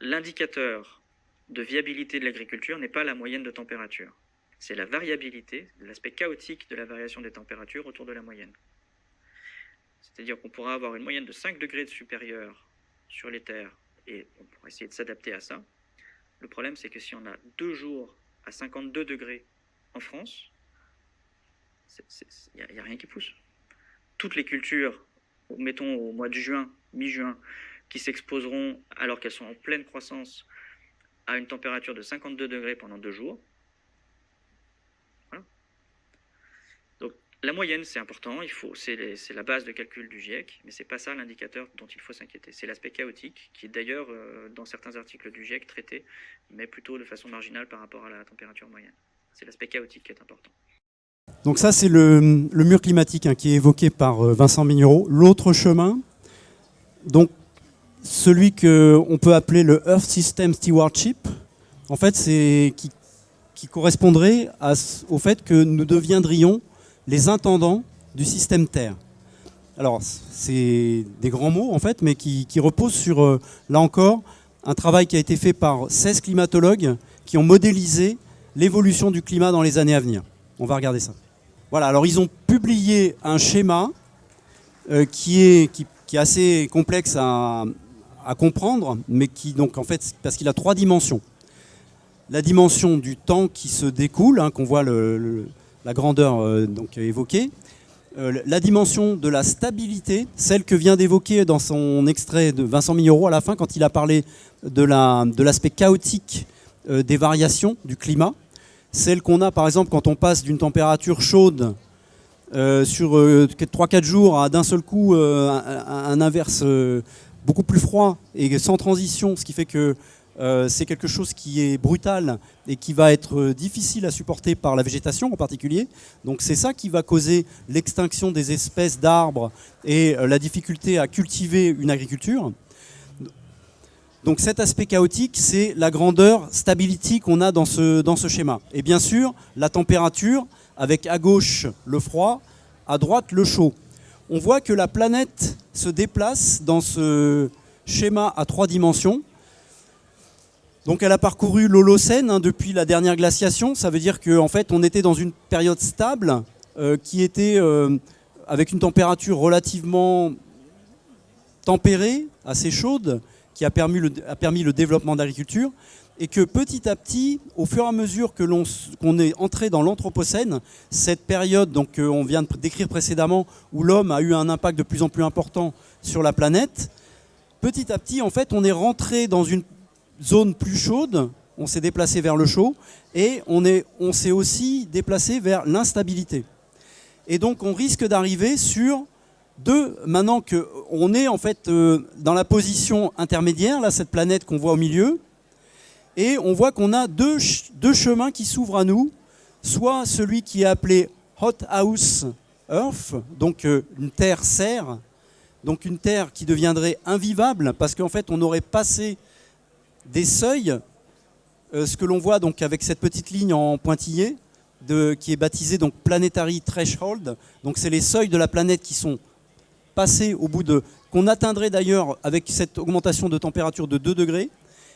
L'indicateur de viabilité de l'agriculture n'est pas la moyenne de température. C'est la variabilité, l'aspect chaotique de la variation des températures autour de la moyenne. C'est-à-dire qu'on pourra avoir une moyenne de 5 degrés de supérieur sur les terres et on pourra essayer de s'adapter à ça. Le problème, c'est que si on a 2 jours à 52 degrés en France, il n'y a rien qui pousse. Toutes les cultures, mettons au mois de juin, mi-juin, qui s'exposeront alors qu'elles sont en pleine croissance à une température de 52 degrés pendant 2 jours. Voilà. Donc la moyenne, c'est important, c'est la base de calcul du GIEC, mais ce n'est pas ça l'indicateur dont il faut s'inquiéter. C'est l'aspect chaotique, qui est d'ailleurs dans certains articles du GIEC traité, mais plutôt de façon marginale par rapport à la température moyenne. C'est l'aspect chaotique qui est important. Donc ça, c'est le mur climatique qui est évoqué par Vincent Mignereau. L'autre chemin, donc celui qu'on peut appeler le Earth System Stewardship, en fait, c'est qui correspondrait au fait que nous deviendrions les intendants du système Terre. Alors, c'est des grands mots, en fait, mais qui reposent sur, là encore, un travail qui a été fait par 16 climatologues qui ont modélisé l'évolution du climat dans les années à venir. On va regarder ça. Voilà, alors ils ont publié un schéma qui est assez complexe à comprendre, mais qui, donc, en fait, parce qu'il a 3 dimensions. La dimension du temps qui se découle, qu'on voit la grandeur donc évoquée. La dimension de la stabilité, celle que vient d'évoquer dans son extrait de Vincent Mignereau à la fin, quand il a parlé de l'aspect chaotique des variations du climat. Celle qu'on a par exemple quand on passe d'une température chaude sur 3-4 jours à d'un seul coup un inverse beaucoup plus froid et sans transition, ce qui fait que c'est quelque chose qui est brutal et qui va être difficile à supporter par la végétation en particulier. Donc c'est ça qui va causer l'extinction des espèces d'arbres et la difficulté à cultiver une agriculture. Donc cet aspect chaotique, c'est la grandeur stability qu'on a dans ce schéma. Et bien sûr, la température, avec à gauche le froid, à droite le chaud. On voit que la planète se déplace dans ce schéma à 3 dimensions. Donc elle a parcouru l'Holocène depuis la dernière glaciation. Ça veut dire qu'en fait, on était dans une période stable qui était avec une température relativement tempérée, assez chaude, qui a permis le développement de l'agriculture, et que petit à petit, au fur et à mesure qu'on est entré dans l'Anthropocène, cette période qu'on vient de décrire précédemment, où l'homme a eu un impact de plus en plus important sur la planète, petit à petit, en fait, on est rentré dans une zone plus chaude, on s'est déplacé vers le chaud, et on s'est aussi déplacé vers l'instabilité. Et donc on risque d'arriver sur maintenant qu'on est en fait dans la position intermédiaire, là, cette planète qu'on voit au milieu, et on voit qu'on a deux chemins qui s'ouvrent à nous, soit celui qui est appelé Hot House Earth, donc une terre serre, donc une terre qui deviendrait invivable, parce qu'en fait on aurait passé des seuils, ce que l'on voit donc avec cette petite ligne en pointillé, qui est baptisée donc Planetary Threshold, donc c'est les seuils de la planète qui sont passer au bout de... qu'on atteindrait d'ailleurs avec cette augmentation de température de 2 degrés.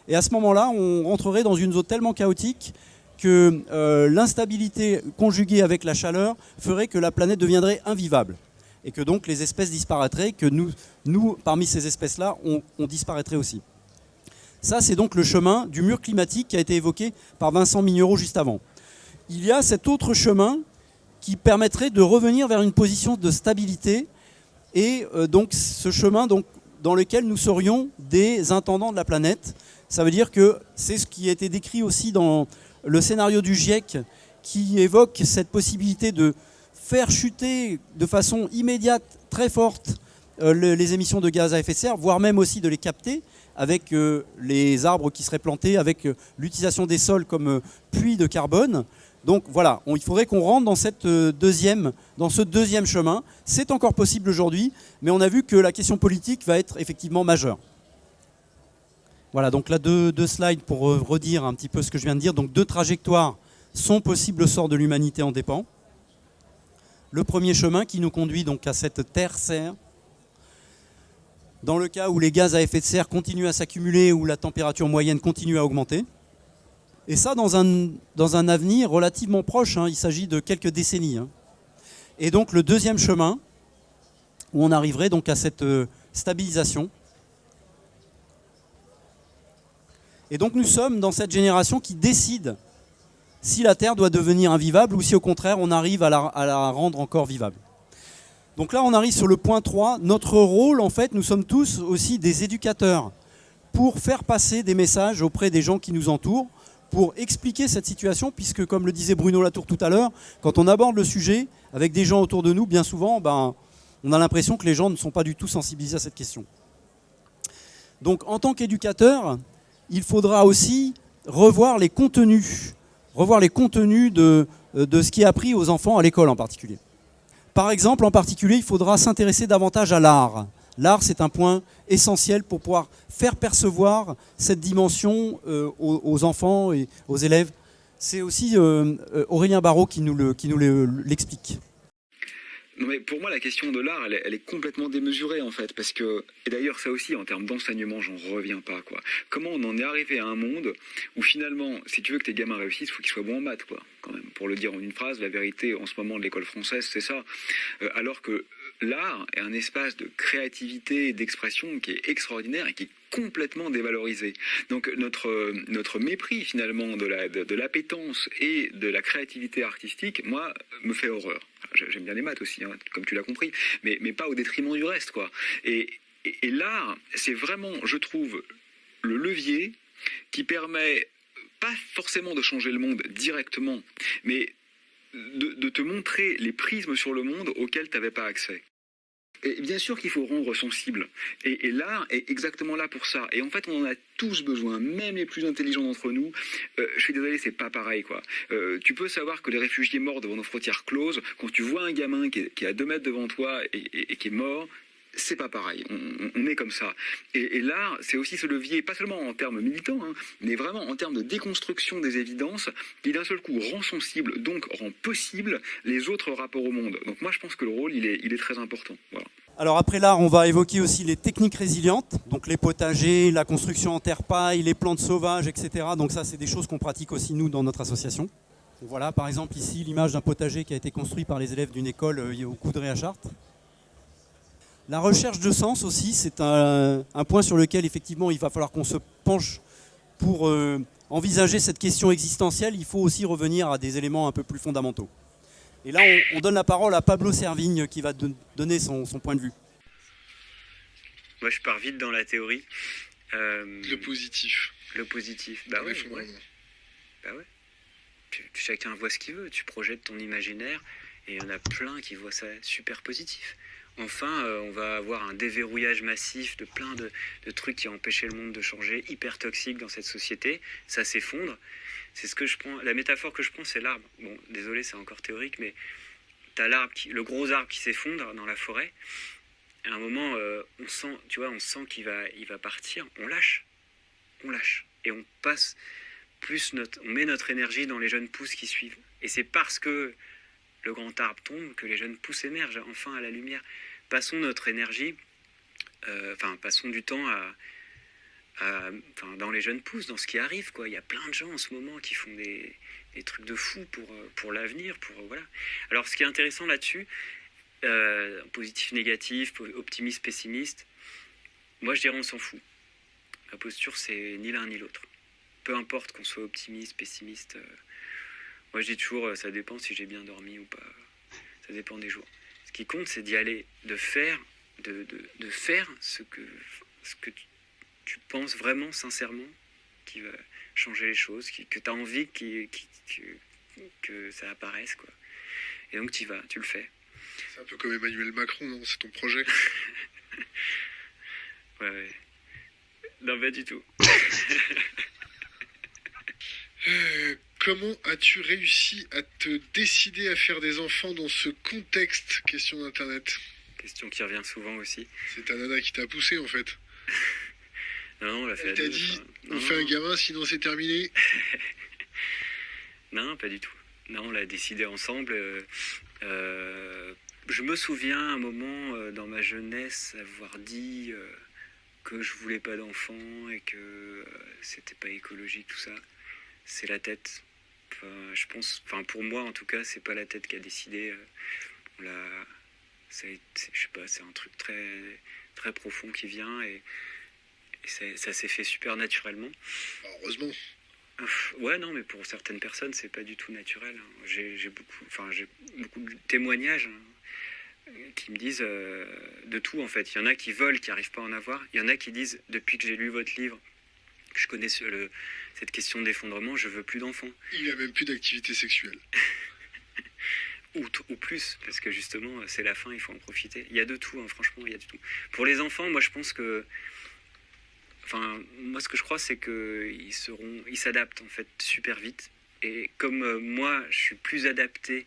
Et à ce moment-là, on rentrerait dans une zone tellement chaotique que l'instabilité conjuguée avec la chaleur ferait que la planète deviendrait invivable. Et que donc les espèces disparaîtraient, que nous parmi ces espèces-là, on disparaîtrait aussi. Ça, c'est donc le chemin du mur climatique qui a été évoqué par Vincent Mignereau juste avant. Il y a cet autre chemin qui permettrait de revenir vers une position de stabilité et donc ce chemin dans lequel nous serions des intendants de la planète. Ça veut dire que c'est ce qui a été décrit aussi dans le scénario du GIEC qui évoque cette possibilité de faire chuter de façon immédiate, très forte, les émissions de gaz à effet de serre, voire même aussi de les capter avec les arbres qui seraient plantés, avec l'utilisation des sols comme puits de carbone. Donc voilà, il faudrait qu'on rentre dans ce deuxième chemin. C'est encore possible aujourd'hui, mais on a vu que la question politique va être effectivement majeure. Voilà, donc là deux slides pour redire un petit peu ce que je viens de dire. Donc 2 trajectoires sont possibles, le sort de l'humanité en dépend. Le premier chemin qui nous conduit donc à cette terre-serre, dans le cas où les gaz à effet de serre continuent à s'accumuler, où la température moyenne continue à augmenter. Et ça dans un avenir relativement proche, il s'agit de quelques décennies. Et donc le deuxième chemin, où on arriverait donc à cette stabilisation. Et donc nous sommes dans cette génération qui décide si la Terre doit devenir invivable ou si au contraire on arrive à la rendre encore vivable. Donc là on arrive sur le point 3. Notre rôle en fait, nous sommes tous aussi des éducateurs pour faire passer des messages auprès des gens qui nous entourent, pour expliquer cette situation, puisque comme le disait Bruno Latour tout à l'heure, quand on aborde le sujet avec des gens autour de nous, bien souvent, on a l'impression que les gens ne sont pas du tout sensibilisés à cette question. Donc en tant qu'éducateur, il faudra aussi revoir les contenus de ce qui est appris aux enfants à l'école en particulier. Par exemple, en particulier, il faudra s'intéresser davantage à l'art. L'art, c'est un point essentiel pour pouvoir faire percevoir cette dimension aux enfants et aux élèves. C'est aussi Aurélien Barraud qui nous l'explique. Non mais pour moi la question de l'art elle est complètement démesurée en fait parce que et d'ailleurs ça aussi en termes d'enseignement j'en reviens pas quoi. Comment on en est arrivé à un monde où finalement si tu veux que tes gamins réussissent il faut qu'ils soient bons en maths quoi quand même pour le dire en une phrase la vérité en ce moment de l'école française c'est ça alors que l'art est un espace de créativité et d'expression qui est extraordinaire et qui est complètement dévalorisé. Donc notre mépris finalement de l'appétence et de la créativité artistique, moi, me fait horreur. J'aime bien les maths aussi, comme tu l'as compris, mais pas au détriment du reste, quoi. Et l'art, c'est vraiment, je trouve, le levier qui permet pas forcément de changer le monde directement, mais de te montrer les prismes sur le monde auxquels tu n'avais pas accès. Et bien sûr qu'il faut rendre sensible. Et l'art est exactement là pour ça. Et en fait, on en a tous besoin, même les plus intelligents d'entre nous. Je suis désolé, c'est pas pareil, quoi. Tu peux savoir que les réfugiés morts devant nos frontières closes, quand tu vois un gamin qui est à 2 mètres devant toi et qui est mort, c'est pas pareil, on est comme ça. Et l'art, c'est aussi ce levier, pas seulement en termes militants, mais vraiment en termes de déconstruction des évidences, qui d'un seul coup rend sensible, donc rend possible les autres rapports au monde. Donc moi je pense que le rôle, il est très important. Voilà. Alors après l'art, on va évoquer aussi les techniques résilientes, donc les potagers, la construction en terre-paille, les plantes sauvages, etc. Donc ça, c'est des choses qu'on pratique aussi nous dans notre association. Voilà, par exemple ici l'image d'un potager qui a été construit par les élèves d'une école au Coudray à Chartres. La recherche de sens aussi, c'est un point sur lequel effectivement il va falloir qu'on se penche pour envisager cette question existentielle. Il faut aussi revenir à des éléments un peu plus fondamentaux. Et là, on donne la parole à Pablo Servigne qui va donner son point de vue. Moi, je pars vite dans la théorie. Le positif. Le positif, bah ouais. Bah ouais. Chacun voit ce qu'il veut. Tu projettes ton imaginaire et il y en a plein qui voient ça super positif. Enfin, on va avoir un déverrouillage massif de plein de trucs qui ont empêché le monde de changer, hyper toxiques dans cette société. Ça s'effondre. C'est ce que je prends. La métaphore que je prends, c'est l'arbre. Bon, désolé, c'est encore théorique, mais t'as le gros arbre qui s'effondre dans la forêt. À un moment, on sent qu'il va partir. On lâche. Et on passe on met notre énergie dans les jeunes pousses qui suivent. Et c'est parce que le grand arbre tombe que les jeunes pousses émergent enfin à la lumière. passons notre énergie, passons du temps dans les jeunes pousses, dans ce qui arrive, quoi. Il y a plein de gens en ce moment qui font des trucs de fou pour l'avenir, voilà. Alors, ce qui est intéressant là-dessus, positif, négatif, optimiste, pessimiste, moi, je dirais on s'en fout. Ma posture, c'est ni l'un ni l'autre. Peu importe qu'on soit optimiste, pessimiste. Moi, je dis toujours, ça dépend si j'ai bien dormi ou pas. Ça dépend des jours. Ce qui compte, c'est d'y aller, de faire ce que tu penses vraiment, sincèrement, qui va changer les choses, que tu as envie que ça apparaisse, quoi. Et donc, tu y vas, tu le fais. C'est un peu comme Emmanuel Macron, non? C'est ton projet? Ouais. Non, pas du tout. Comment as-tu réussi à te décider à faire des enfants dans ce contexte? Question d'Internet. Question qui revient souvent aussi. C'est ta nana qui t'a poussé, en fait. Non, on l'a fait Elle à t'a deux. dit, on fait un gamin, sinon c'est terminé. Non, pas du tout. Non, on l'a décidé ensemble. Je me souviens un moment dans ma jeunesse avoir dit que je voulais pas d'enfant et que c'était pas écologique, tout ça. C'est la tête. Je pense, pour moi en tout cas, c'est pas la tête qui a décidé. Je sais pas, c'est un truc très, très profond qui vient et ça s'est fait super naturellement. Heureusement. Ouais, non, mais pour certaines personnes, c'est pas du tout naturel. J'ai beaucoup de témoignages qui me disent de tout, en fait. Il y en a qui veulent, qui n'arrivent pas à en avoir. Il y en a qui disent, depuis que j'ai lu votre livre, que je connais cette question d'effondrement, je veux plus d'enfants. Il a même plus d'activité sexuelle. ou plus, parce que justement, c'est la fin, il faut en profiter. Il y a de tout, hein, franchement, il y a de tout. Pour les enfants, moi, je pense que... moi, ce que je crois, c'est qu'ils s'adaptent, en fait, super vite. Et comme moi, je suis plus adapté,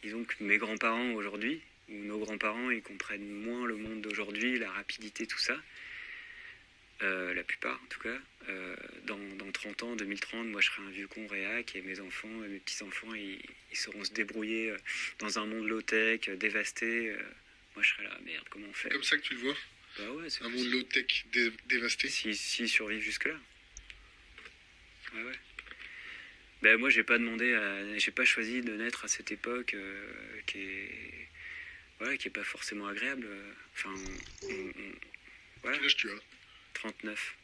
disons, que mes grands-parents aujourd'hui, ou nos grands-parents, ils comprennent moins le monde d'aujourd'hui, la rapidité, tout ça. La plupart, en tout cas. Dans 30 ans, 2030, moi, je serai un vieux con réac, et mes enfants, mes petits-enfants, ils sauront se débrouiller dans un monde low-tech, dévasté. Moi, je serai là, merde, comment on fait? C'est comme ça que tu le vois? Bah ouais, c'est un monde low-tech dévasté. S'ils survivent jusque-là. Ouais. Ben moi, j'ai pas choisi de naître à cette époque qui est pas forcément agréable. Voilà. Quel âge tu as? 39.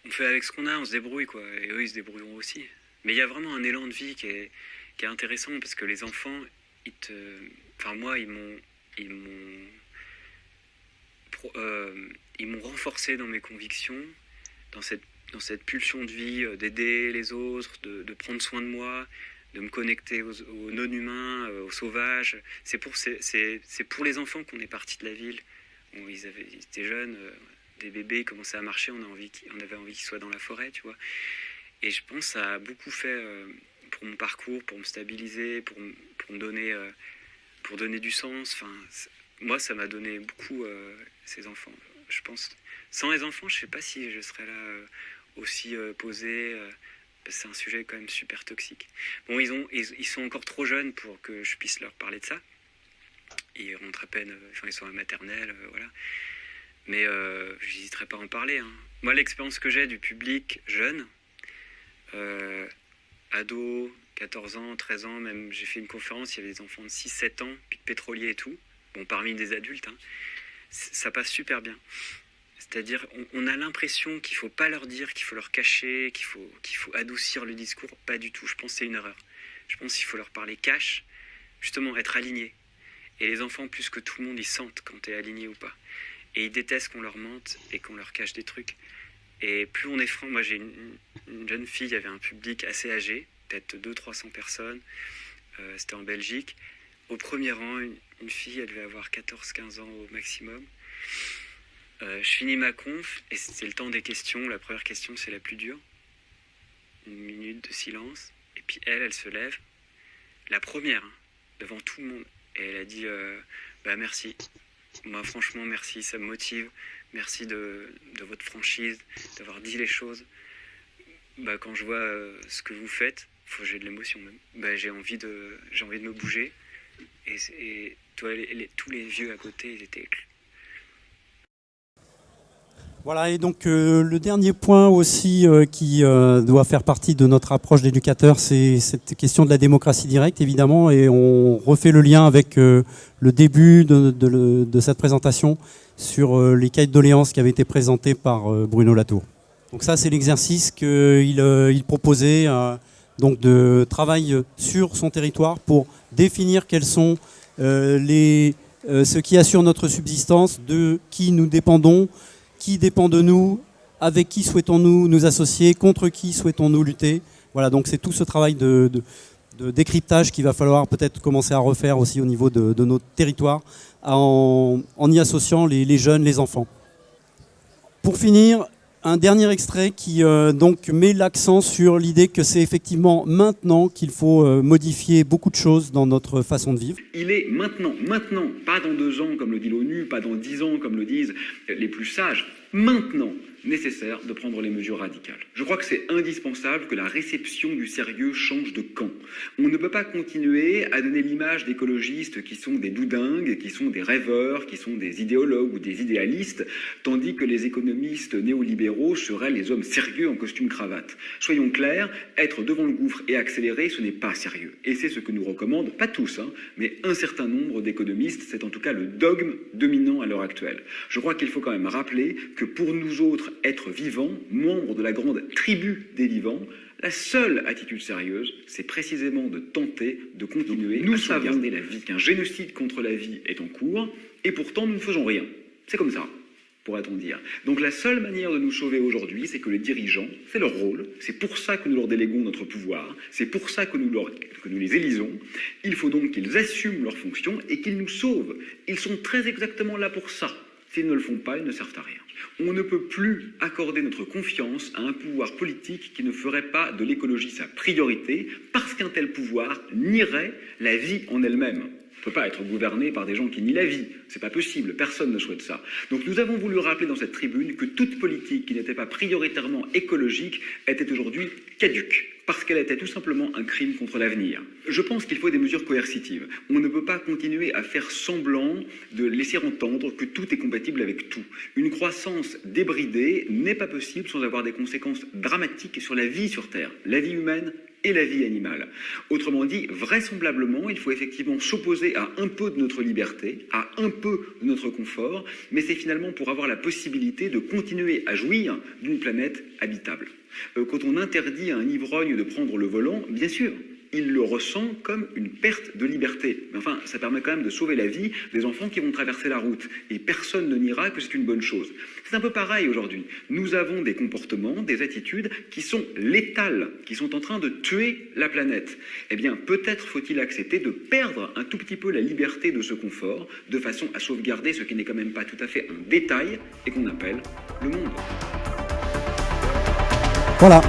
On fait avec ce qu'on a, on se débrouille, quoi. Et eux, ils se débrouilleront aussi. Mais il y a vraiment un élan de vie qui est intéressant parce que les enfants, moi, ils m'ont renforcé dans mes convictions, dans cette pulsion de vie, d'aider les autres, de prendre soin de moi, de me connecter aux non-humains, aux sauvages. C'est pour les enfants qu'on est parti de la ville. Bon, ils étaient jeunes, des bébés, ils commençaient à marcher, on avait envie qu'ils soient dans la forêt, tu vois. Et je pense que ça a beaucoup fait pour mon parcours, pour me stabiliser, pour me donner, pour donner du sens. Moi, ça m'a donné beaucoup, ces enfants. Je pense, sans les enfants, je ne sais pas si je serais là aussi posé. C'est un sujet quand même super toxique. Bon, ils sont encore trop jeunes pour que je puisse leur parler de ça. Ils rentrent à peine, ils sont à la maternelle, voilà. Mais j'hésiterai pas à en parler. Hein. Moi, l'expérience que j'ai du public jeune, ados, 14 ans, 13 ans, même j'ai fait une conférence, il y avait des enfants de 6-7 ans, puis de pétroliers et tout, bon, parmi des adultes, hein. Ça passe super bien. C'est-à-dire, on a l'impression qu'il ne faut pas leur dire, qu'il faut leur cacher, qu'il faut adoucir le discours. Pas du tout, je pense que c'est une erreur. Je pense qu'il faut leur parler cash, justement être aligné. Et les enfants, plus que tout le monde, ils sentent quand tu es aligné ou pas. Et ils détestent qu'on leur mente et qu'on leur cache des trucs. Et plus on est franc, moi j'ai une jeune fille, il y avait un public assez âgé, peut-être 200-300 personnes, c'était en Belgique. Au premier rang, une fille, elle devait avoir 14-15 ans au maximum. Je finis ma conf et c'est le temps des questions. La première question, c'est la plus dure. 1 minute de silence. Et puis elle se lève. La première, hein, devant tout le monde. Et elle a dit merci. Moi, franchement, merci. Ça me motive. Merci de votre franchise, d'avoir dit les choses. Quand je vois ce que vous faites, j'ai de l'émotion même. J'ai envie de me bouger. Et toi, tous les vieux à côté, ils étaient... Voilà, et donc le dernier point aussi qui doit faire partie de notre approche d'éducateur, c'est cette question de la démocratie directe, évidemment, et on refait le lien avec le début de cette présentation sur les cahiers de doléances qui avaient été présentés par Bruno Latour. Donc ça, c'est l'exercice qu'il proposait donc de travail sur son territoire pour définir quels sont ce qui assure notre subsistance, de qui nous dépendons, qui dépend de nous, avec qui souhaitons-nous nous associer, contre qui souhaitons-nous lutter. Voilà, donc c'est tout ce travail de décryptage qu'il va falloir peut-être commencer à refaire aussi au niveau de nos territoires en y associant les jeunes, les enfants. Pour finir, un dernier extrait qui donc met l'accent sur l'idée que c'est effectivement maintenant qu'il faut modifier beaucoup de choses dans notre façon de vivre. Il est maintenant, pas dans 2 ans comme le dit l'ONU, pas dans 10 ans comme le disent les plus sages, maintenant nécessaire de prendre les mesures radicales. Je crois que c'est indispensable que la réception du sérieux change de camp. On ne peut pas continuer à donner l'image d'écologistes qui sont des doudingues, qui sont des rêveurs, qui sont des idéologues ou des idéalistes, tandis que les économistes néolibéraux seraient les hommes sérieux en costume-cravate. Soyons clairs, être devant le gouffre et accélérer, ce n'est pas sérieux. Et c'est ce que nous recommandent, pas tous, mais un certain nombre d'économistes, c'est en tout cas le dogme dominant à l'heure actuelle. Je crois qu'il faut quand même rappeler que pour nous autres, être vivants, membres de la grande tribu des vivants, la seule attitude sérieuse, c'est précisément de tenter de continuer à sauvegarder la vie, qu'un génocide contre la vie est en cours, et pourtant nous ne faisons rien. C'est comme ça, pourrait-on dire. Donc la seule manière de nous sauver aujourd'hui, c'est que les dirigeants, c'est leur rôle, c'est pour ça que nous leur déléguons notre pouvoir, c'est pour ça que nous les élisons. Il faut donc qu'ils assument leurs fonctions et qu'ils nous sauvent. Ils sont très exactement là pour ça. S'ils ne le font pas, ils ne servent à rien. On ne peut plus accorder notre confiance à un pouvoir politique qui ne ferait pas de l'écologie sa priorité, parce qu'un tel pouvoir nierait la vie en elle-même. On ne peut pas être gouverné par des gens qui nient la vie. C'est pas possible, personne ne souhaite ça. Donc nous avons voulu rappeler dans cette tribune que toute politique qui n'était pas prioritairement écologique était aujourd'hui caduque, parce qu'elle était tout simplement un crime contre l'avenir. Je pense qu'il faut des mesures coercitives. On ne peut pas continuer à faire semblant de laisser entendre que tout est compatible avec tout. Une croissance débridée n'est pas possible sans avoir des conséquences dramatiques sur la vie sur Terre, la vie humaine et la vie animale. Autrement dit, vraisemblablement, il faut effectivement s'opposer à un peu de notre liberté, à un peu de notre confort, mais c'est finalement pour avoir la possibilité de continuer à jouir d'une planète habitable. Quand on interdit à un ivrogne de prendre le volant, bien sûr, il le ressent comme une perte de liberté. Mais enfin, ça permet quand même de sauver la vie des enfants qui vont traverser la route. Et personne ne niera que c'est une bonne chose. C'est un peu pareil aujourd'hui. Nous avons des comportements, des attitudes qui sont létales, qui sont en train de tuer la planète. Eh bien, peut-être faut-il accepter de perdre un tout petit peu la liberté de ce confort, de façon à sauvegarder ce qui n'est quand même pas tout à fait un détail et qu'on appelle le monde. Voilà.